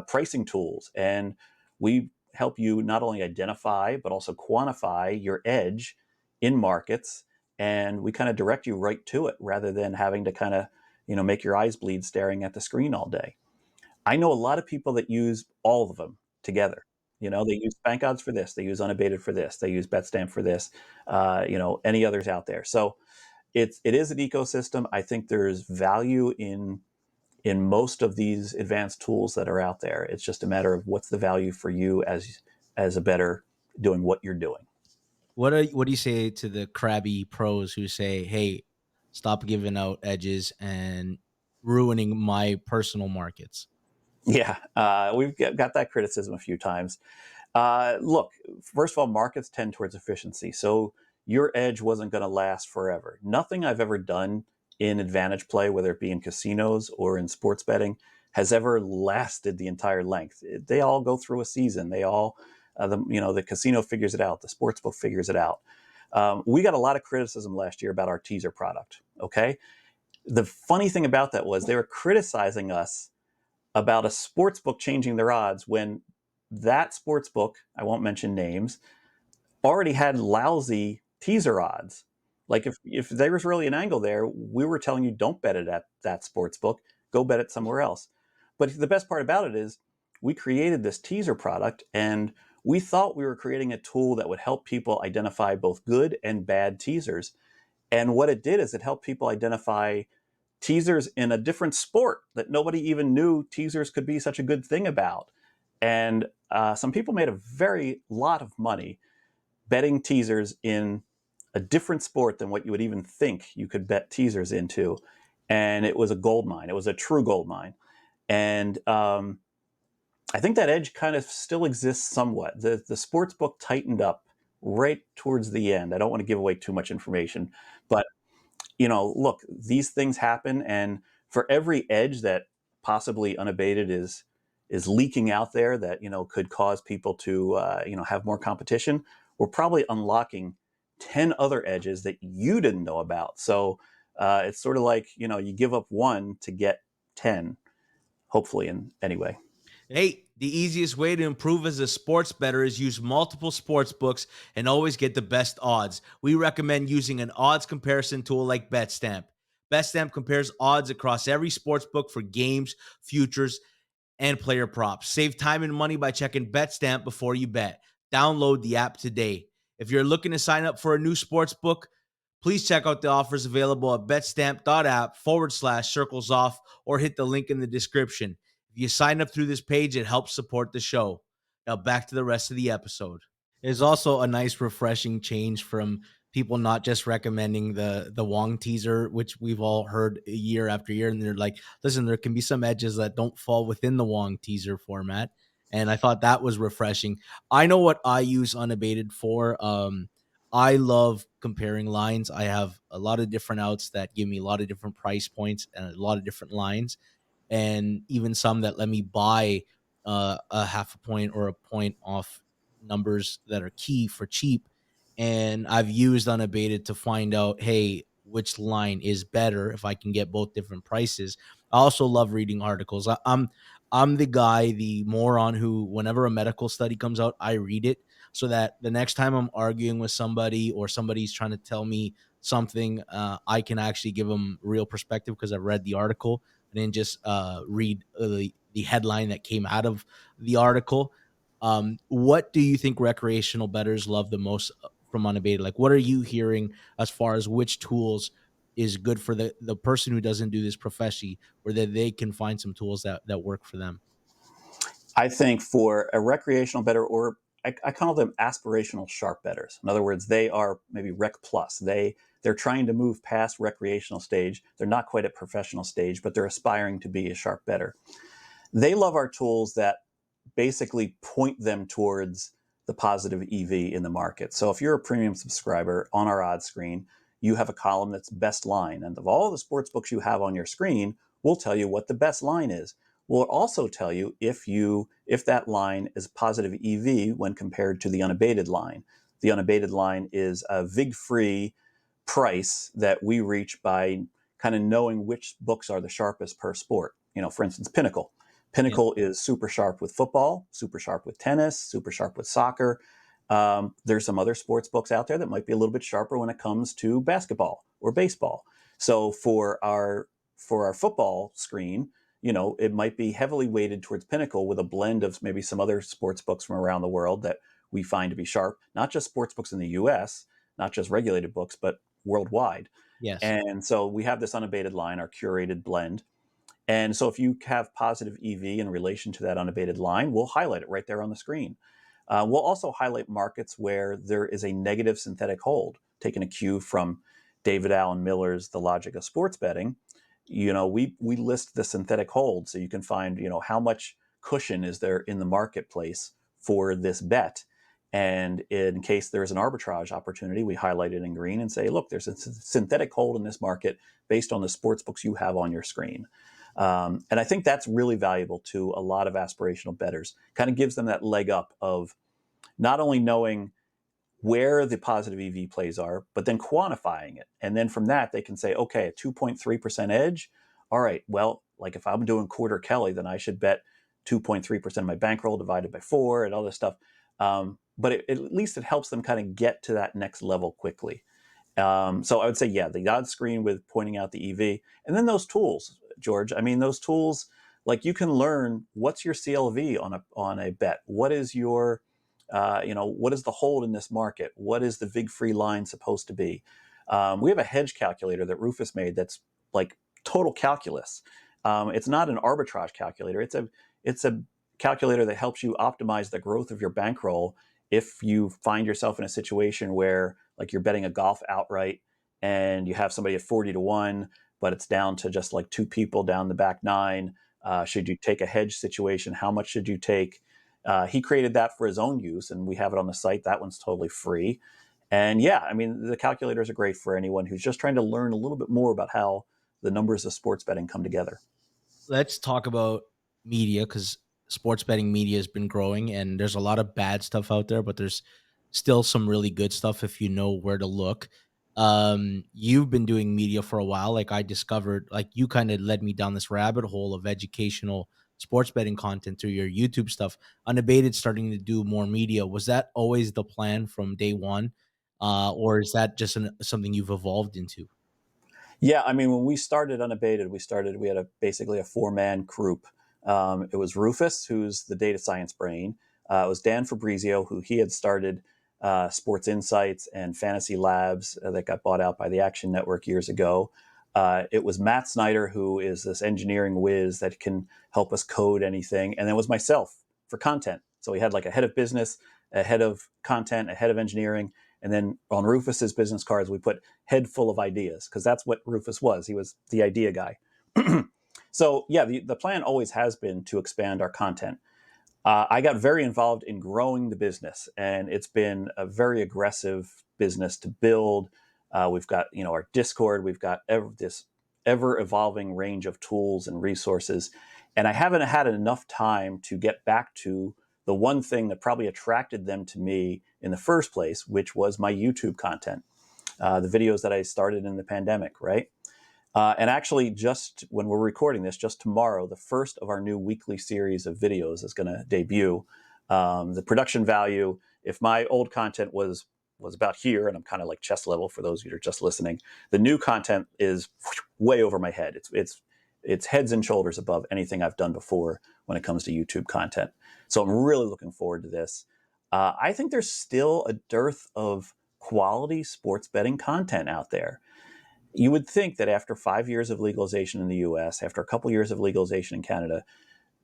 pricing tools, and we help you not only identify but also quantify your edge in markets, and we kind of direct you right to it rather than having to kind of make your eyes bleed staring at the screen all day. I know a lot of people that use all of them together. They use bank odds for this, they use Unabated for this, they use betstamp for this, any others out there. So it is an ecosystem. I think there's value in most of these advanced tools that are out there. It's just a matter of what's the value for you as a bettor doing what you're doing. What do you say to the crabby pros who say, "Hey, stop giving out edges and ruining my personal markets"? Yeah, we've got that criticism a few times. Look, first of all, markets tend towards efficiency. So your edge wasn't going to last forever. Nothing I've ever done in advantage play, whether it be in casinos or in sports betting, has ever lasted the entire length. They all go through a season. They all, the casino figures it out. The sports book figures it out. We got a lot of criticism last year about our teaser product. Okay. The funny thing about that was they were criticizing us about a sports book changing their odds when that sports book, I won't mention names, already had lousy teaser odds. Like if there was really an angle there, we were telling you don't bet it at that sports book, go bet it somewhere else. But the best part about it is we created this teaser product and we thought we were creating a tool that would help people identify both good and bad teasers. And what it did is it helped people identify teasers in a different sport that nobody even knew teasers could be such a good thing about. And some people made a very lot of money betting teasers in a different sport than what you would even think you could bet teasers into. And it was a gold mine. It was a true gold mine. And I think that edge kind of still exists somewhat. The sports book tightened up right towards the end. I don't want to give away too much information, but look, these things happen, and for every edge that possibly unabated is leaking out there that could cause people to have more competition, we're probably unlocking 10 other edges that you didn't know about. So it's sort of like you give up one to get 10, hopefully. And anyway, Hey, the easiest way to improve as a sports bettor is use multiple sports books and always get the best odds. We recommend using an odds comparison tool like BetStamp. BetStamp compares odds across every sports book for games, futures, and player props. Save time and money by checking BetStamp before you bet. Download the app today. If you're looking to sign up for a new sports book, please check out the offers available at betstamp.app/circles off or hit the link in the description. If you sign up through this page, it helps support the show. Now back to the rest of the episode. It's also a nice refreshing change from people not just recommending the Wong teaser, which we've all heard year after year, and they're like, listen, there can be some edges that don't fall within the Wong teaser format. And I thought that was refreshing. I know what I use Unabated for. I love comparing lines. I have a lot of different outs that give me a lot of different price points and a lot of different lines, and even some that let me buy a half a point or a point off numbers that are key for cheap. And I've used Unabated to find out, hey, which line is better if I can get both different prices. I also love reading articles. I'm the guy, the moron who, whenever a medical study comes out, I read it so that the next time I'm arguing with somebody or somebody's trying to tell me something, I can actually give them real perspective because I've read the article. I didn't just read the headline that came out of the article. What do you think recreational bettors love the most from Unabated? Like, what are you hearing as far as which tools is good for the person who doesn't do this professionally, or that they can find some tools that work for them? I think for a recreational bettor, or I call them aspirational sharp bettors. In other words, they are maybe rec plus. They're trying to move past recreational stage. They're not quite at professional stage, but they're aspiring to be a sharp bettor. They love our tools that basically point them towards the positive EV in the market. So if you're a premium subscriber on our odds screen, you have a column that's best line. And of all the sports books you have on your screen, we'll tell you what the best line is. We'll also tell you if that line is positive EV when compared to the unabated line. The unabated line is a VIG-free price that we reach by kind of knowing which books are the sharpest per sport. For instance, Pinnacle. Yep. Pinnacle is super sharp with football, super sharp with tennis, super sharp with soccer. There's some other sports books out there that might be a little bit sharper when it comes to basketball or baseball. So for our football screen, it might be heavily weighted towards Pinnacle with a blend of maybe some other sports books from around the world that we find to be sharp, not just sports books in the US, not just regulated books, but worldwide. Yes. And so we have this unabated line, our curated blend. And so if you have positive EV in relation to that unabated line, we'll highlight it right there on the screen. We'll also highlight markets where there is a negative synthetic hold, taking a cue from David Allen Miller's The Logic of Sports Betting. We list the synthetic hold so you can find, how much cushion is there in the marketplace for this bet. And in case there's an arbitrage opportunity, we highlight it in green and say, look, there's a synthetic hold in this market based on the sports books you have on your screen. And I think that's really valuable to a lot of aspirational bettors. Kind of gives them that leg up of not only knowing where the positive EV plays are, but then quantifying it. And then from that, they can say, okay, a 2.3% edge. All right, well, like if I'm doing quarter Kelly, then I should bet 2.3% of my bankroll divided by four and all this stuff. But at least it helps them kind of get to that next level quickly. So I would say, yeah, the odds screen with pointing out the EV, and then those tools, George. I mean, those tools, like you can learn what's your CLV on a bet. What is your, what is the hold in this market? What is the vig free line supposed to be? We have a hedge calculator that Rufus made that's like total calculus. It's not an arbitrage calculator. It's a calculator that helps you optimize the growth of your bankroll if you find yourself in a situation where like you're betting a golf outright and you have somebody at 40 to 1, but it's down to just like two people down the back nine. Should you take a hedge situation? How much should you take? He created that for his own use, and we have it on the site. That one's totally free. And yeah, I mean, the calculators are great for anyone who's just trying to learn a little bit more about how the numbers of sports betting come together. Let's talk about media, because sports betting media has been growing and there's a lot of bad stuff out there, but there's still some really good stuff if you know where to look. You've been doing media for a while. Like I discovered, like you kind of led me down this rabbit hole of educational sports betting content through your YouTube stuff. Unabated starting to do more media. Was that always the plan from day one? Or is that just something you've evolved into? Yeah, I mean, when we started Unabated, we had basically a four-man group. It was Rufus, who's the data science brain. It was Dan Fabrizio, who he had started Sports Insights and Fantasy Labs that got bought out by the Action Network years ago. It was Matt Snyder, who is this engineering whiz that can help us code anything. And then it was myself for content. So we had like a head of business, a head of content, a head of engineering. And then on Rufus's business cards, we put head full of ideas because that's what Rufus was. He was the idea guy. So yeah, the plan always has been to expand our content. I got very involved in growing the business, and it's been a very aggressive business to build. We've got our Discord, we've got this ever evolving range of tools and resources, and I haven't had enough time to get back to the one thing that probably attracted them to me in the first place, which was my YouTube content, the videos that I started in the pandemic, right? And actually, just when we're recording this, just tomorrow, the first of our new weekly series of videos is going to debut. The production value, if my old content was about here, and I'm kind of like chest level for those of you who are just listening, the new content is way over my head. It's heads and shoulders above anything I've done before when it comes to YouTube content. So I'm really looking forward to this. I think there's still a dearth of quality sports betting content out there. You would think that after 5 years of legalization in the US, after a couple years of legalization in Canada,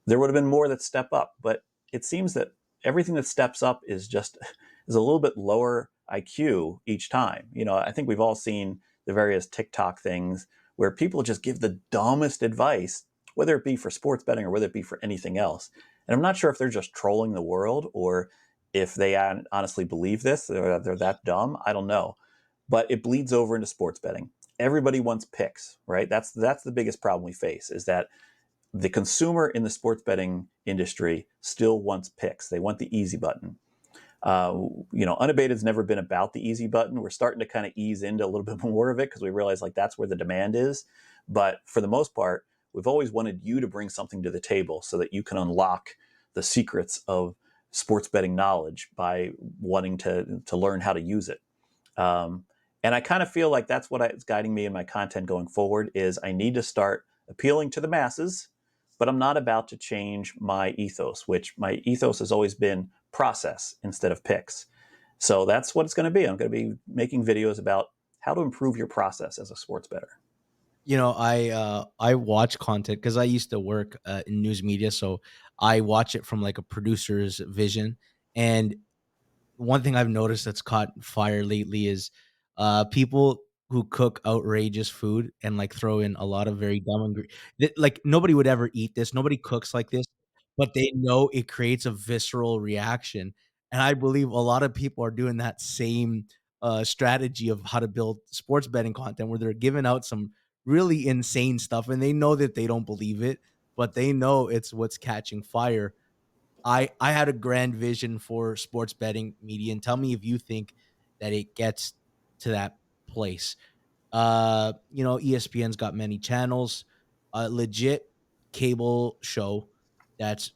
there would have been more that step up. But it seems that everything that steps up is a little bit lower IQ each time. I think we've all seen the various TikTok things where people just give the dumbest advice, whether it be for sports betting or whether it be for anything else. And I'm not sure if they're just trolling the world or if they honestly believe this, or they're that dumb. I don't know. But it bleeds over into sports betting. Everybody wants picks, right? That's the biggest problem we face, is that the consumer in the sports betting industry still wants picks. They want the easy button. Unabated's never been about the easy button. We're starting to kind of ease into a little bit more of it because we realize like that's where the demand is. But for the most part, we've always wanted you to bring something to the table so that you can unlock the secrets of sports betting knowledge by wanting to learn how to use it. Um, and I kind of feel like that's what is guiding me in my content going forward is I need to start appealing to the masses, but I'm not about to change my ethos, which my ethos has always been process instead of picks. So that's what it's going to be. I'm going to be making videos about how to improve your process as a sports bettor. I watch content because I used to work in news media, so I watch it from like a producer's vision. And one thing I've noticed that's caught fire lately is people who cook outrageous food and like throw in a lot of very dumb like nobody would ever eat this. Nobody cooks like this, but they know it creates a visceral reaction. And I believe a lot of people are doing that same strategy of how to build sports betting content where they're giving out some really insane stuff and they know that they don't believe it, but they know it's what's catching fire. I had a grand vision for sports betting media, and tell me if you think that it gets to that place. ESPN's got many channels, a legit cable show that's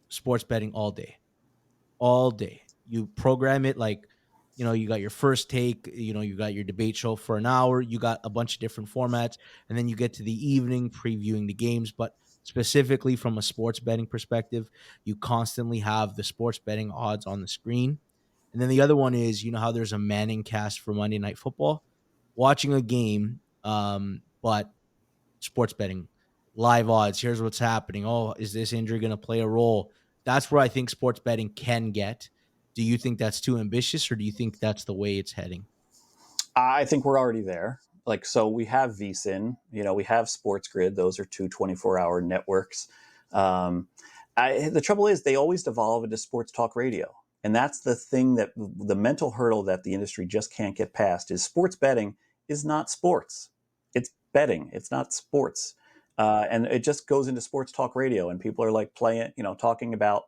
sports betting all day, all day. You program it like, you got your first take, you got your debate show for an hour, you got a bunch of different formats, and then you get to the evening previewing the games. But specifically from a sports betting perspective, you constantly have the sports betting odds on the screen. And then the other one is, how there's a Manning cast for Monday Night Football, watching a game, but sports betting, live odds. Here's what's happening. Oh, is this injury going to play a role? That's where I think sports betting can get. Do you think that's too ambitious, or do you think that's the way it's heading? I think we're already there. Like, so we have VSIN, we have Sports Grid. Those are two 24-hour networks. Um, the trouble is they always devolve into sports talk radio. And that's the thing, that the mental hurdle that the industry just can't get past is sports betting is not sports. It's betting. It's not sports. And it just goes into sports talk radio and people are like playing, talking about,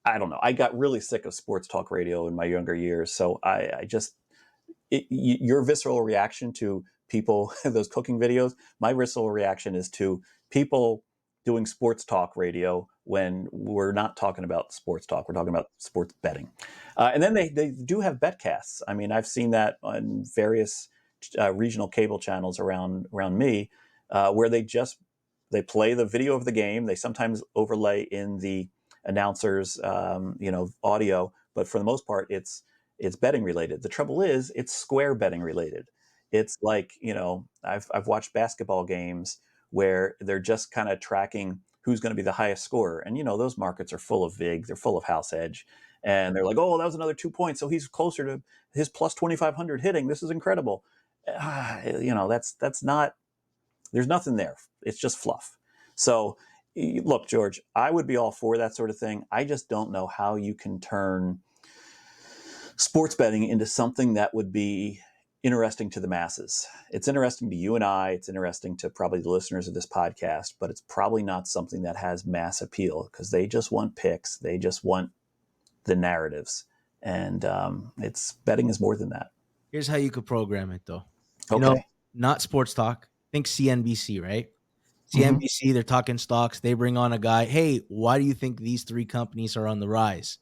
I don't know. I got really sick of sports talk radio in my younger years. So I just, your visceral reaction to people, those cooking videos, my visceral reaction is to people doing sports talk radio when we're not talking about sports talk. We're talking about sports betting. And then they do have betcasts. I mean, I've seen that on various regional cable channels around me, where they play the video of the game. They sometimes overlay in the announcers, audio, but for the most part, it's betting related. The trouble is, it's square betting related. It's like, I've watched basketball games where they're just kind of tracking who's going to be the highest scorer, and those markets are full of vig, they're full of house edge, and they're like, oh, that was another 2 points, so he's closer to his plus 2,500 hitting. This is incredible. That's not. There's nothing there. It's just fluff. So, look, George, I would be all for that sort of thing. I just don't know how you can turn sports betting into something that would be interesting to the masses. It's interesting to you and I. It's interesting to probably the listeners of this podcast, but it's probably not something that has mass appeal because they just want picks. They just want the narratives. And it's betting is more than that. Here's how you could program it, though. Okay. Not sports talk. Think CNBC, right? Mm-hmm. CNBC, they're talking stocks. They bring on a guy. Hey, why do you think these three companies are on the rise?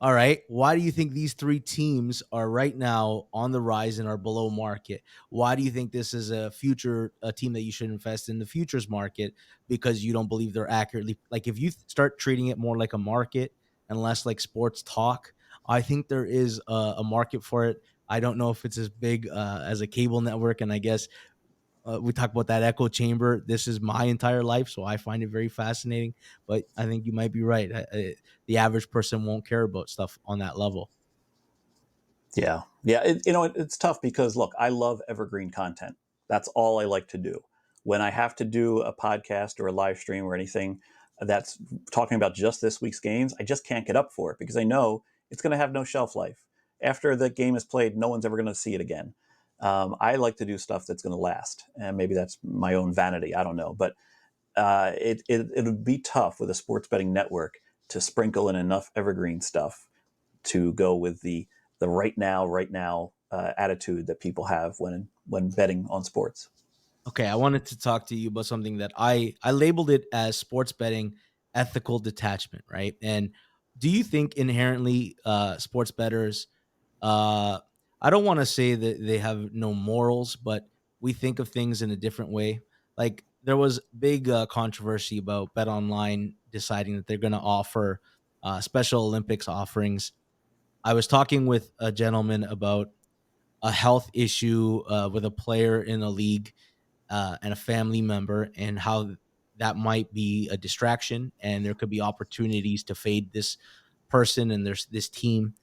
All right. Why do you think these three teams are right now on the rise and are below market? Why do you think this is a team that you should invest in the futures market because you don't believe they're accurately, like if you start treating it more like a market and less like sports talk, I think there is a market for it. I don't know if it's as big as a cable network, and I guess we talk about that echo chamber. This is my entire life, so I find it very fascinating. But I think you might be right. The average person won't care about stuff on that level. Yeah. Yeah. It's tough because, look, I love evergreen content. That's all I like to do. When I have to do a podcast or a live stream or anything that's talking about just this week's games, I just can't get up for it because I know it's going to have no shelf life. After the game is played, no one's ever going to see it again. I like to do stuff that's going to last. And maybe that's my own vanity. I don't know. But it would be tough with a sports betting network to sprinkle in enough evergreen stuff to go with the right now attitude that people have when betting on sports. Okay, I wanted to talk to you about something that I labeled it as sports betting ethical detachment, right? And do you think inherently sports bettors uh I don't want to say that they have no morals, but we think of things in a different way. Like there was big controversy about Bet Online deciding that they're going to offer Special Olympics offerings. I was talking with a gentleman about a health issue with a player in a league and a family member, and how that might be a distraction, and there could be opportunities to fade this person and there's this team.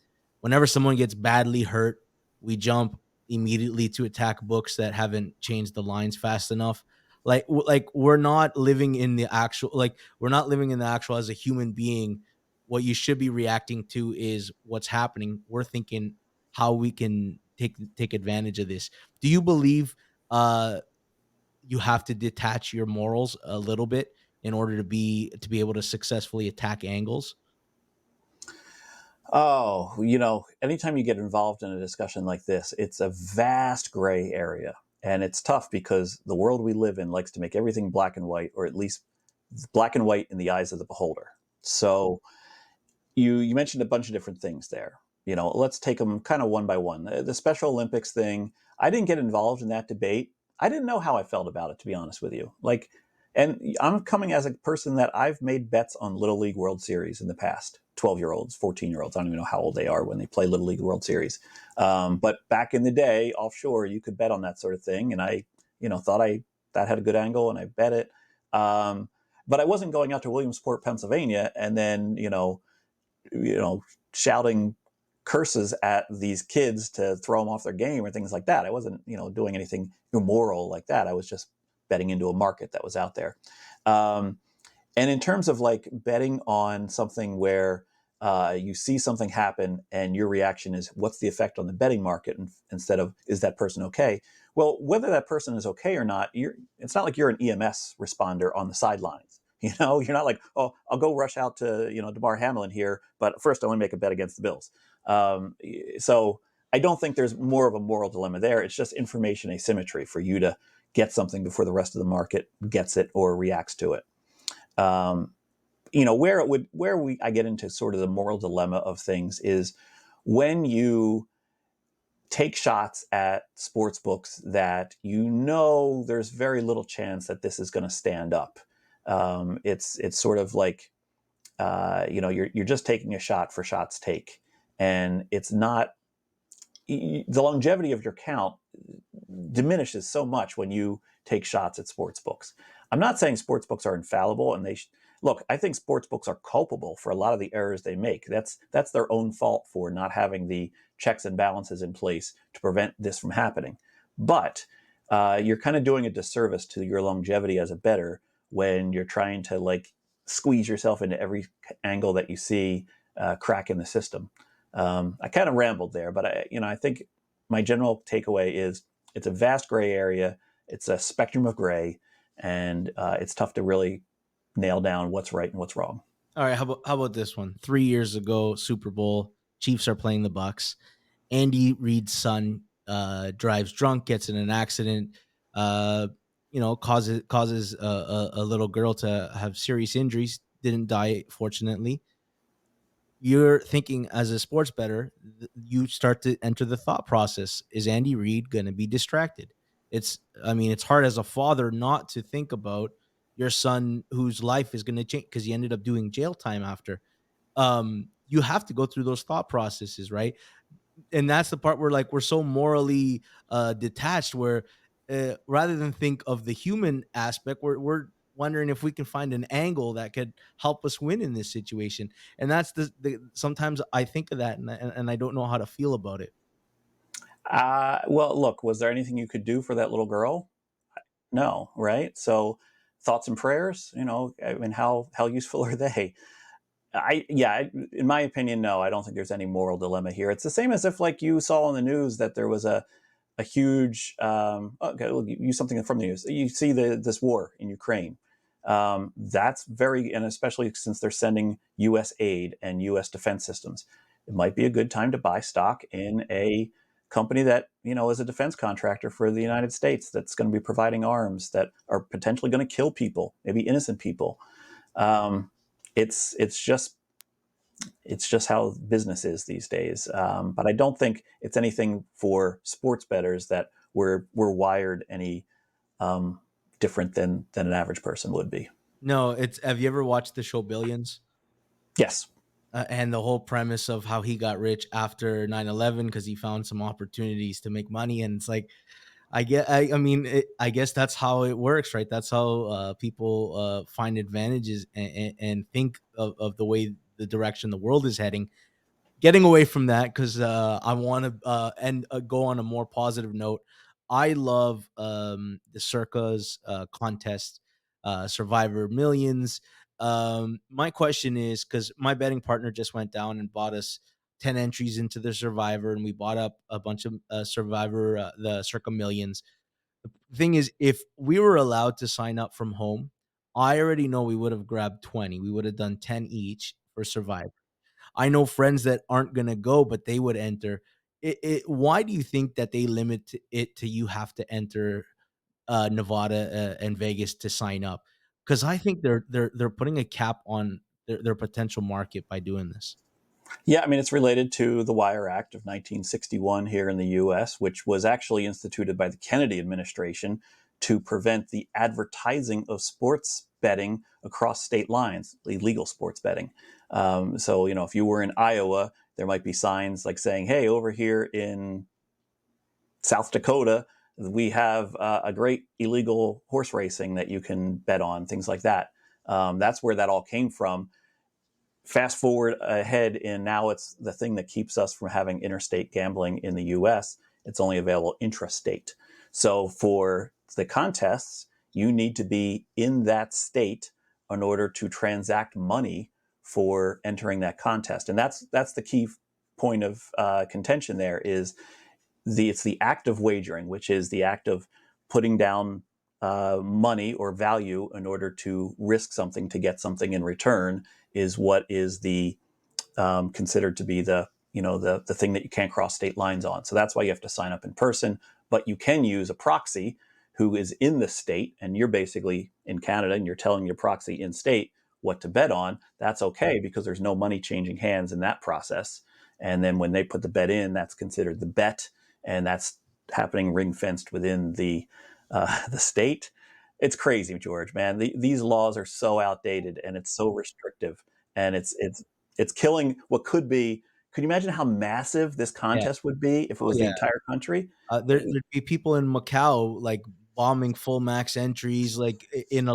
Whenever someone gets badly hurt, we jump immediately to attack books that haven't changed the lines fast enough. Like we're not living in the actual, like we're not living in the actual as a human being. What you should be reacting to is what's happening. We're thinking how we can take advantage of this. Do you believe uh you have to detach your morals a little bit in order to be able to successfully attack angles? Oh, anytime you get involved in a discussion like this, it's a vast gray area. And it's tough because the world we live in likes to make everything black and white, or at least black and white in the eyes of the beholder. So you mentioned a bunch of different things there. Let's take them kind of one by one. The Special Olympics thing, I didn't get involved in that debate. I didn't know how I felt about it, to be honest with you. And I'm coming as a person that I've made bets on Little League World Series in the past. 12-year-olds, 14-year-olds. I don't even know how old they are when they play Little League World Series. But back in the day, offshore, you could bet on that sort of thing, and I, thought that had a good angle, and I bet it. But I wasn't going out to Williamsport, Pennsylvania, and then shouting curses at these kids to throw them off their game or things like that. I wasn't, doing anything immoral like that. I was just betting into a market that was out there. Um, and in terms of like betting on something where you see something happen and your reaction is what's the effect on the betting market instead of is that person okay? Well, whether that person is okay or not, it's not like you're an EMS responder on the sidelines. You're not like, oh, I'll go rush out to DeMar Hamlin here, but first I want to make a bet against the Bills. So I don't think there's more of a moral dilemma there. It's just information asymmetry for you to get something before the rest of the market gets it or reacts to it. Um, where I get into sort of the moral dilemma of things is when you take shots at sports books that there's very little chance that this is going to stand up. It's sort of like you're just taking a shot for shot's take, and it's not the longevity of your count diminishes so much when you take shots at sports books. I'm not saying sports books are infallible, and look. I think sports books are culpable for a lot of the errors they make. That's their own fault for not having the checks and balances in place to prevent this from happening. But you're kind of doing a disservice to your longevity as a bettor when you're trying to like squeeze yourself into every angle that you see crack in the system. I kind of rambled there, but I think my general takeaway is it's a vast gray area. It's a spectrum of gray, and it's tough to really nail down what's right and what's wrong. All right, how about this one? 3 years ago, Super Bowl, Chiefs are playing the Bucks. Andy Reid's son drives drunk, gets in an accident, uh, causes a little girl to have serious injuries. Didn't die, fortunately. You're thinking as a sports bettor, you start to enter the thought process: is Andy Reid going to be distracted? I mean, it's hard as a father not to think about your son whose life is going to change because he ended up doing jail time after. You have to go through those thought processes, right? And that's the part where like we're so morally detached where rather than think of the human aspect, we're wondering if we can find an angle that could help us win in this situation. And that's the sometimes I think of that and I don't know how to feel about it. Well, look, was there anything you could do for that little girl? No, right? So, thoughts and prayers. I mean, how useful are they? In my opinion, no. I don't think there's any moral dilemma here. It's the same as if, like, you saw on the news that there was a huge okay, we'll use something from the news. You see this war in Ukraine. That's very, and especially since they're sending U.S. aid and U.S. defense systems, it might be a good time to buy stock in a company that is a defense contractor for the United States that's going to be providing arms that are potentially going to kill people, maybe innocent people. Um, it's just how business is these days. But I don't think it's anything for sports bettors that we're wired any um, different than an average person would be. No, it's have you ever watched the show Billions? Yes. And the whole premise of how he got rich after 9/11 because he found some opportunities to make money. And it's like I mean, I guess that's how it works, right? That's how people find advantages and think of the way the direction the world is heading. Getting away from that because I want to and go on a more positive note. I love the Circus contest, Survivor Millions. My question is because my betting partner just went down and bought us 10 entries into the Survivor, and we bought up a bunch of Survivor, the Circa Millions. The thing is, if we were allowed to sign up from home, I already know we would have grabbed 20. We would have done 10 each for Survivor. I know friends that aren't gonna go, but they would enter. Why do you think that they limit it to you have to enter Nevada and Vegas to sign up? Because I think they're putting a cap on their potential market by doing this. Yeah, I mean, it's related to the Wire Act of 1961 here in the US, which was actually instituted by the Kennedy administration to prevent the advertising of sports betting across state lines, illegal sports betting. So, if you were in Iowa, there might be signs like saying, hey, over here in South Dakota, we have a great illegal horse racing that you can bet on, things like that. That's where that all came from. Fast forward ahead, and now it's the thing that keeps us from having interstate gambling in the US. It's only available intrastate. So for the contests, you need to be in that state in order to transact money for entering that contest. And that's the key point of contention there is it's the act of wagering, which is the act of putting down money or value in order to risk something to get something in return, is what is the considered to be the thing that you can't cross state lines on. So that's why you have to sign up in person. But you can use a proxy who is in the state, and you're basically in Canada, and you're telling your proxy in state what to bet on. That's okay because there's no money changing hands in that process. And then when they put the bet in, that's considered the bet, and that's happening ring fenced within the state. It's crazy, George. Man, these laws are so outdated and it's so restrictive, and it's killing what could be. Could you imagine how massive this Yeah. contest would be if it Oh was the yeah. entire country? There'd be people in Macau, like, bombing full max entries, like, in,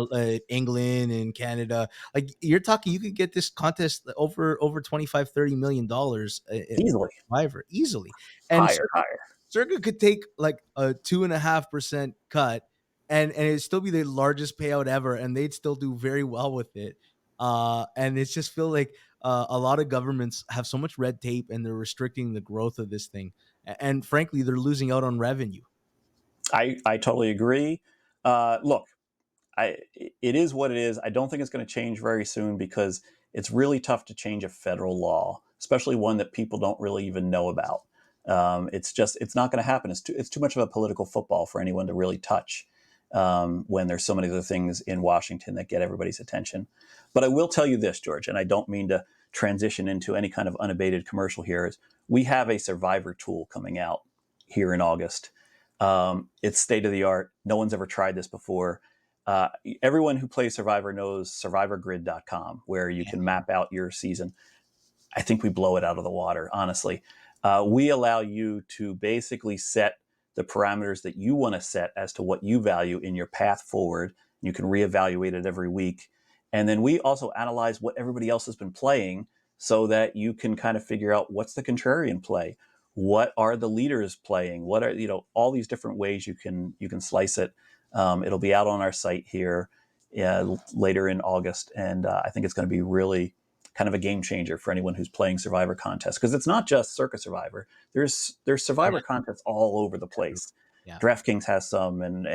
England and Canada. Like, you're talking you could get this contest over 25-30 million dollars in Easily Survivor easily, and higher, higher. Circa could take, like, a 2.5% cut, and it'd still be the largest payout ever, and they'd still do very well with it, and it's just feel like, a lot of governments have so much red tape, and they're restricting the growth of this thing, and frankly, they're losing out on revenue. I totally agree. Look, it is what it is. I don't think it's going to change very soon because it's really tough to change a federal law, especially one that people don't really even know about. It's not going to happen. It's too much of a political football for anyone to really touch when there's so many other things in Washington that get everybody's attention. But I will tell you this, George, and I don't mean to transition into any kind of unabated commercial here. Is we have a Survivor tool coming out here in August. It's state of the art. No one's ever tried this before. Uh, Everyone who plays Survivor knows survivorgrid.com, where you can map out your season. I think we blow it out of the water, honestly. We allow you to basically set the parameters that you want to set as to what you value in your path forward. You can reevaluate it every week. And then we also analyze what everybody else has been playing so that you can kind of figure out what's the contrarian play. What are the leaders playing? What are, all these different ways you can slice it. It'll be out on our site here later in August. And I think it's going to be really kind of a game changer for anyone who's playing Survivor contests, because it's not just Circus Survivor. There's Yeah, Survivor contests all over the everywhere. place. Yeah. DraftKings has some, and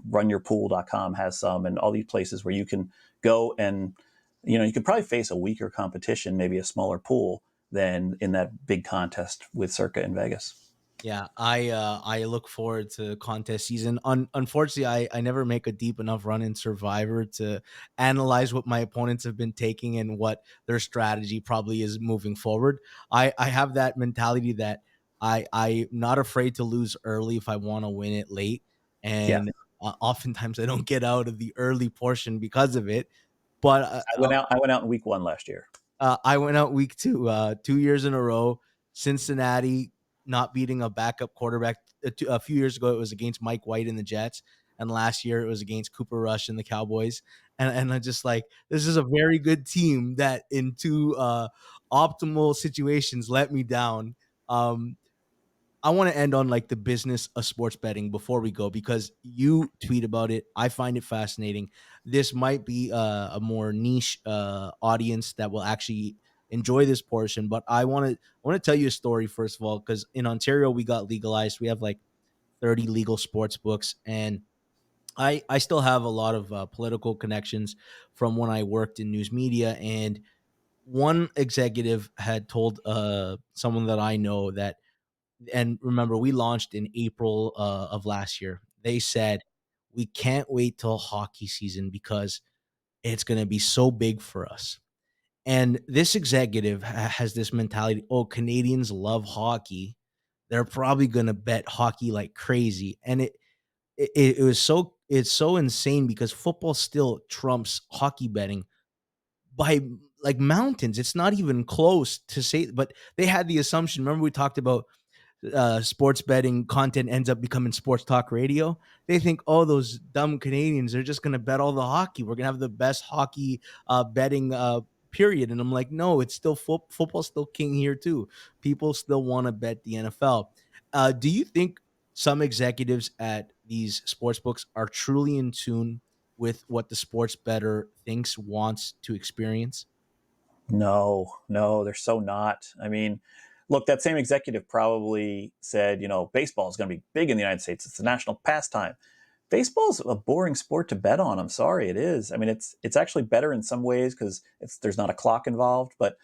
RunYourPool.com has some, and all these places where you can go and you could probably face a weaker competition, maybe a smaller pool than in that big contest with Circa in Vegas. Yeah, I look forward to contest season. Unfortunately, I never make a deep enough run in Survivor to analyze what my opponents have been taking and what their strategy probably is moving forward. I have that mentality that I'm not afraid to lose early if I want to win it late, Yeah, and oftentimes I don't get out of the early portion because of it. But I went out in week 1 last year. I went out week 2, 2 years in a row. Cincinnati not beating a backup quarterback. A few years ago, it was against Mike White and the Jets. and last year it was against Cooper Rush and the Cowboys. And I just like, this is a very good team that in two optimal situations let me down. Um, I want to end on like the business of sports betting before we go, because you tweet about it. I find it fascinating. This might be a more niche audience that will actually enjoy this portion, but I want to tell you a story first of all, because in Ontario we got legalized. We have like 30 legal sports books, and I still have a lot of political connections from when I worked in news media. And one executive had told someone that I know that, and remember, we launched in April of last year. They said, we can't wait till hockey season because it's going to be so big for us. And this executive has this mentality, oh, Canadians love hockey. They're probably going to bet hockey like crazy. And it was so, it's so insane because football still trumps hockey betting by like mountains. It's not even close to say, but they had the assumption. Remember, we talked about sports betting content ends up becoming sports talk radio. They think, oh, those dumb Canadians are just going to bet all the hockey. We're going to have the best hockey betting period. And I'm like, no, it's still football's still king here too. People still want to bet the NFL. Do you think some executives at these sports books are truly in tune with what the sports bettor thinks, wants to experience? No, no, they're so not. I mean, look, that same executive probably said, baseball is going to be big in the United States. It's a national pastime. Baseball's a boring sport to bet on. I'm sorry, it is. I mean, it's actually better in some ways because there's not a clock involved. But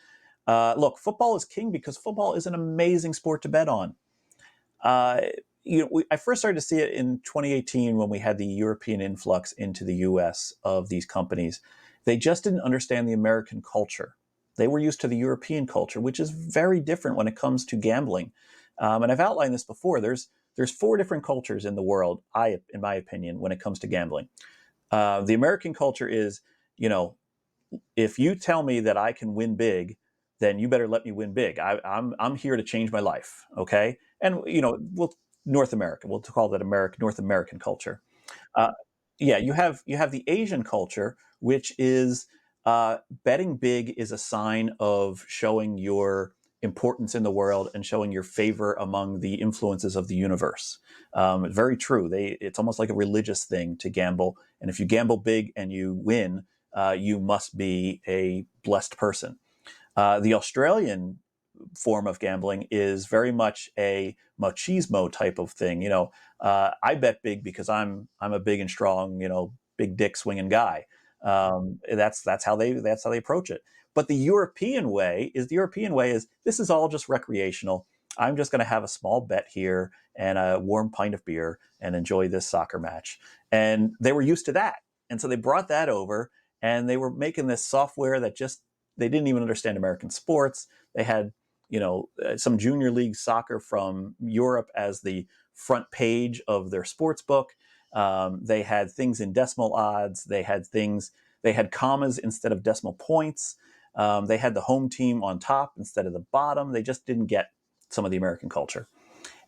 look, football is king because football is an amazing sport to bet on. Uh, I first started to see it in 2018 when we had the European influx into the U.S. of these companies. They just didn't understand the American culture. They were used to the European culture, which is very different when it comes to gambling. And I've outlined this before. There's four different cultures in the world, in my opinion, when it comes to gambling. The American culture is, you know, if you tell me that I can win big, then you better let me win big. I'm here to change my life, okay? And North America, we'll call that North American culture. Uh, yeah, you have the Asian culture, which is betting big is a sign of showing your importance in the world and showing your favor among the influences of the universe. Very true. It's almost like a religious thing to gamble, and if you gamble big and you win, you must be a blessed person. The Australian form of gambling is very much a machismo type of thing. I bet big because I'm a big and strong, big dick swinging guy. That's how they approach it. But the European way is this is all just recreational. I'm just going to have a small bet here and a warm pint of beer and enjoy this soccer match. And they were used to that, and so they brought that over, and they were making this software that just they didn't even understand American sports. They had some junior league soccer from Europe as the front page of their sports book. They had things in decimal odds. They had commas instead of decimal points. They had the home team on top instead of the bottom. They just didn't get some of the American culture.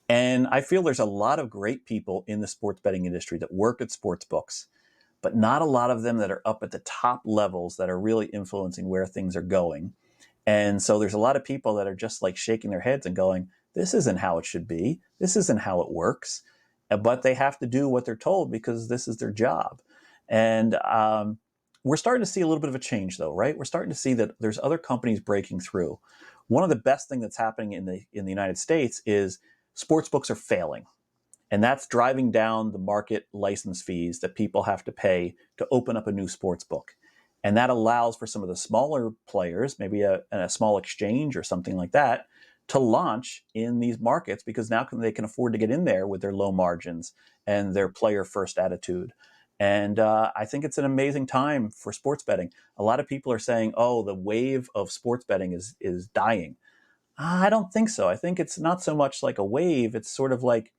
And I feel there's a lot of great people in the sports betting industry that work at sports books, but not a lot of them that are up at the top levels that are really influencing where things are going. And so there's a lot of people that are just like shaking their heads and going, this isn't how it should be. This isn't how it works. But they have to do what they're told because this is their job. And we're starting to see a little bit of a change, though, right? We're starting to see that there's other companies breaking through. One of the best things that's happening in the United States is sports books are failing. And that's driving down the market license fees that people have to pay to open up a new sports book. And that allows for some of the smaller players, maybe a small exchange or something like that, to launch in these markets because now they can afford to get in there with their low margins and their player first attitude. And I think it's an amazing time for sports betting. A lot of people are saying, oh, the wave of sports betting is dying. I don't think so. I think it's not so much like a wave. It's sort of like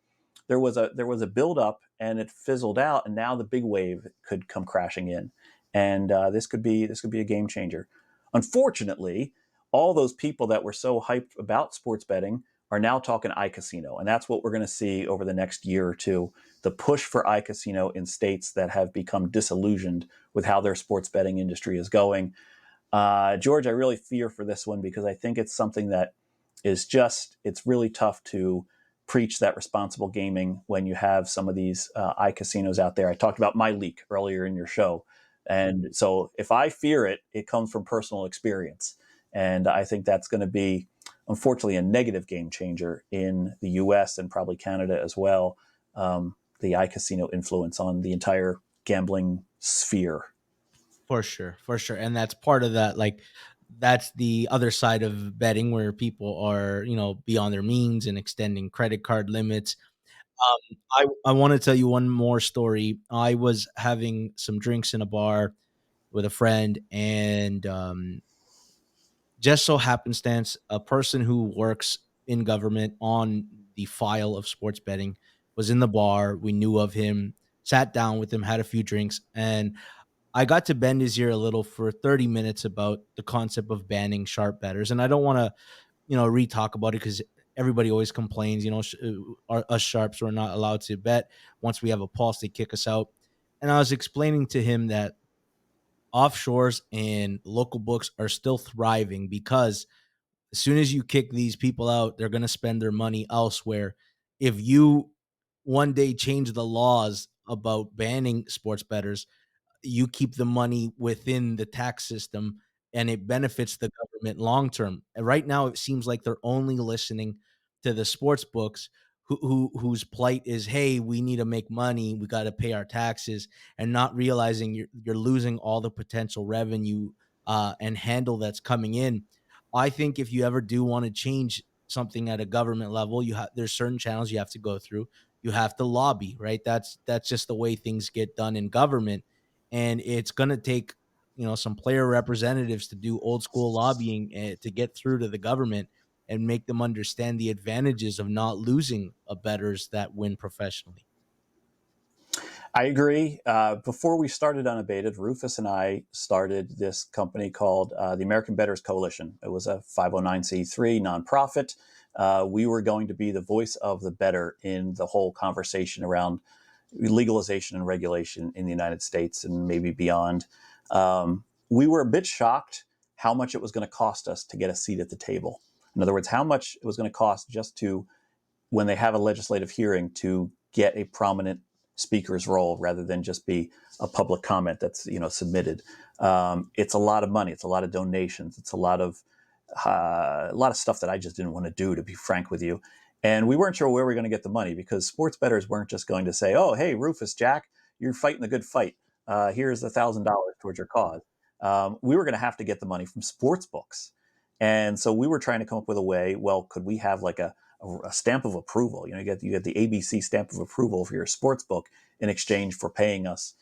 there was a build up and it fizzled out, and now the big wave could come crashing in, and this could be a game changer. Unfortunately, all those people that were so hyped about sports betting are now talking iCasino. And that's what we're going to see over the next year or two, the push for iCasino in states that have become disillusioned with how their sports betting industry is going. George, I really fear for this one because I think it's something that is just, it's really tough to preach that responsible gaming when you have some of these iCasinos out there. I talked about my leak earlier in your show. And so if I fear it, it comes from personal experience. And I think that's going to be, unfortunately, a negative game changer in the US and probably Canada as well. The iCasino influence on the entire gambling sphere. For sure, for sure. And that's part of that, like, that's the other side of betting where people are, beyond their means and extending credit card limits. I want to tell you one more story. I was having some drinks in a bar with a friend, and just so happenstance, a person who works in government on the file of sports betting was in the bar. We knew of him, sat down with him, had a few drinks, and I got to bend his ear a little for 30 minutes about the concept of banning sharp bettors. And I don't want to, re-talk about it because everybody always complains, us sharps are not allowed to bet. Once we have a pulse, they kick us out. And I was explaining to him that offshores and local books are still thriving because as soon as you kick these people out, they're going to spend their money elsewhere. If you one day change the laws about banning sports bettors, you keep the money within the tax system and it benefits the government long term. And right now, it seems like they're only listening to the sports books whose plight is, hey, we need to make money, we got to pay our taxes, and not realizing you're losing all the potential revenue and handle that's coming in. I think if you ever do want to change something at a government level, there's certain channels you have to go through. You have to lobby, right? That's just the way things get done in government, and it's going to take some player representatives to do old school lobbying to get through to the government and make them understand the advantages of not losing a bettors that win professionally. I agree. Before we started Unabated, Rufus and I started this company called the American Bettors Coalition. It was a 509c3 nonprofit. We were going to be the voice of the bettor in the whole conversation around legalization and regulation in the United States and maybe beyond. We were a bit shocked how much it was going to cost us to get a seat at the table. In other words, how much it was going to cost just to, when they have a legislative hearing, to get a prominent speaker's role rather than just be a public comment that's submitted. It's a lot of money. It's a lot of donations. It's a lot of stuff that I just didn't want to do, to be frank with you. And we weren't sure where we were going to get the money because sports bettors weren't just going to say, "Oh, hey, Rufus, Jack, you're fighting a good fight. Here's $1,000 towards your cause." We were going to have to get the money from sports books, and so we were trying to come up with a way. Well, could we have like a stamp of approval? You get the ABC stamp of approval for your sports book in exchange for paying us,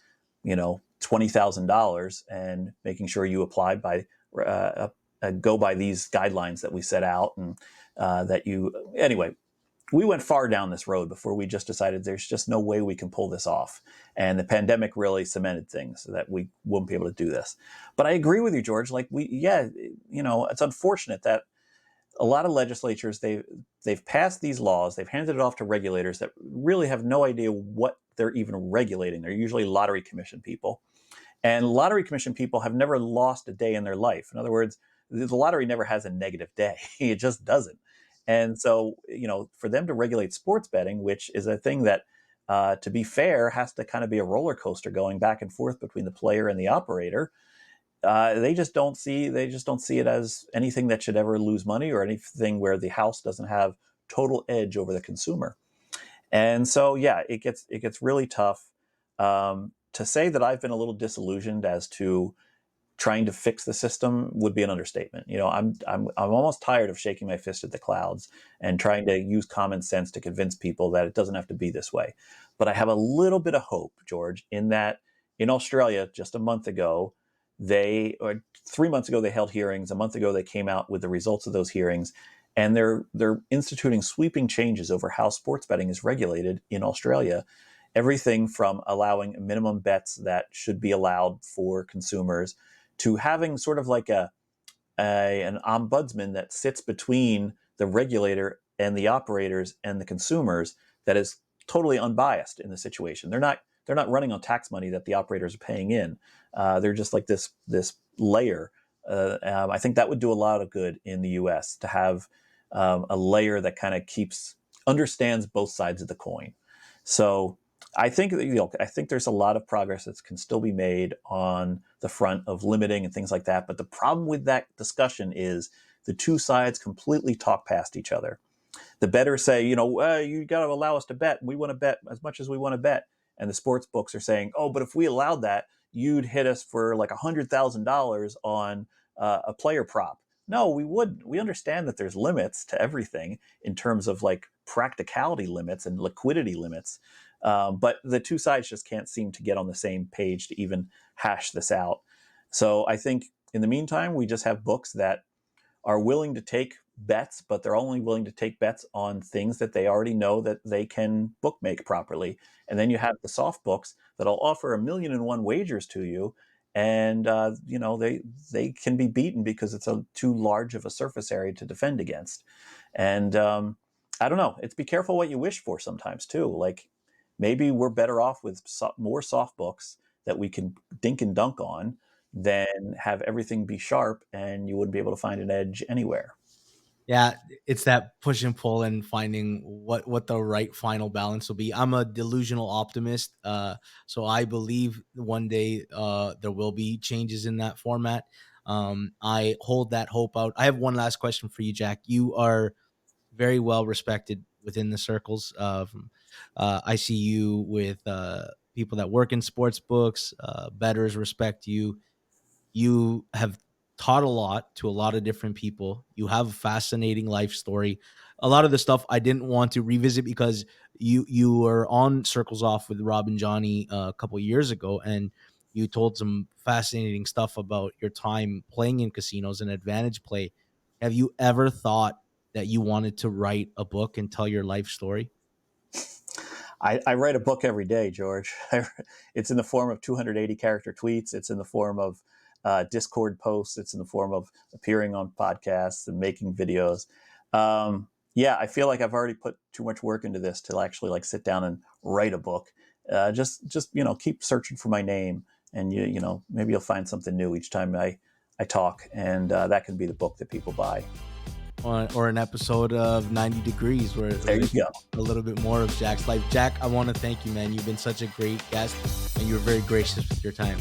$20,000 and making sure you applied by go by these guidelines that we set out, and that you anyway. We went far down this road before we just decided there's just no way we can pull this off. And the pandemic really cemented things so that we wouldn't be able to do this. But I agree with you, George. It's unfortunate that a lot of legislatures they've passed these laws, they've handed it off to regulators that really have no idea what they're even regulating. They're usually lottery commission people, and lottery commission people have never lost a day in their life. In other words, the lottery never has a negative day. It just doesn't. And so, for them to regulate sports betting, which is a thing that, to be fair, has to kind of be a roller coaster going back and forth between the player and the operator, they just don't see it as anything that should ever lose money or anything where the house doesn't have total edge over the consumer. And so, yeah, it gets really tough. To say that I've been a little disillusioned as to trying to fix the system would be an understatement. I'm almost tired of shaking my fist at the clouds and trying to use common sense to convince people that it doesn't have to be this way. But I have a little bit of hope, George, in that in Australia just a month ago, or 3 months ago they held hearings. A month ago they came out with the results of those hearings, and they're instituting sweeping changes over how sports betting is regulated in Australia. Everything from allowing minimum bets that should be allowed for consumers to having sort of like an ombudsman that sits between the regulator and the operators and the consumers that is totally unbiased in the situation. They're not running on tax money that the operators are paying in. They're just like this layer. I think that would do a lot of good in the U.S. to have a layer that kind of understands both sides of the coin. So I think I think there's a lot of progress that can still be made on the front of limiting and things like that. But the problem with that discussion is the two sides completely talk past each other. The bettors say, you got to allow us to bet. We want to bet as much as we want to bet. And the sports books are saying, oh, but if we allowed that, you'd hit us for like $100,000 on a player prop. No, we wouldn't. We understand that there's limits to everything in terms of like practicality limits and liquidity limits. But the two sides just can't seem to get on the same page to even hash this out. So I think in the meantime, we just have books that are willing to take bets, but they're only willing to take bets on things that they already know that they can bookmake properly. And then you have the soft books that'll offer 1,000,001 wagers to you, and they can be beaten because it's too large of a surface area to defend against. And I don't know. It's be careful what you wish for sometimes too. Like maybe we're better off with more soft books that we can dink and dunk on than have everything be sharp and you wouldn't be able to find an edge anywhere. Yeah, it's that push and pull and finding what the right final balance will be. I'm a delusional optimist, so I believe one day there will be changes in that format. I hold that hope out. I have one last question for you, Jack. You are very well respected within the circles of. I see you with people that work in sports books. Bettors respect you. You have taught a lot to a lot of different people. You have a fascinating life story. A lot of the stuff I didn't want to revisit because you were on Circles Off with Rob and Johnny a couple of years ago, and you told some fascinating stuff about your time playing in casinos and advantage play. Have you ever thought that you wanted to write a book and tell your life story? I write a book every day, George. It's in the form of 280 character tweets. It's in the form of Discord posts. It's in the form of appearing on podcasts and making videos. Yeah, I feel like I've already put too much work into this to actually like sit down and write a book. Just keep searching for my name, and maybe you'll find something new each time I talk, and that can be the book that people buy. Or an episode of 90 Degrees where There you go. a little bit more of Jack's life. Jack, I want to thank you, man. You've been such a great guest, and you were very gracious with your time.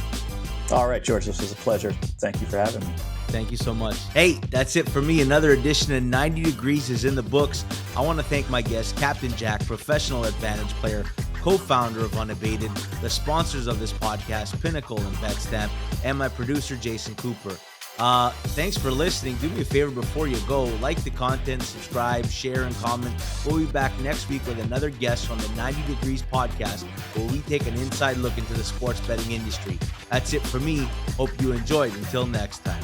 All right, George, this was a pleasure. Thank you for having me. Thank you so much. Hey, that's it for me. Another edition of 90 Degrees is in the books. I want to thank my guest, Captain Jack, professional advantage player, co-founder of Unabated, the sponsors of this podcast, Pinnacle and BetStamp, and my producer, Jason Cooper. Thanks for listening. Do me a favor before you go. Like the content, subscribe, share, and comment. We'll be back next week with another guest on the 90 Degrees podcast, where we take an inside look into the sports betting industry. That's it for me. Hope you enjoyed. Until next time.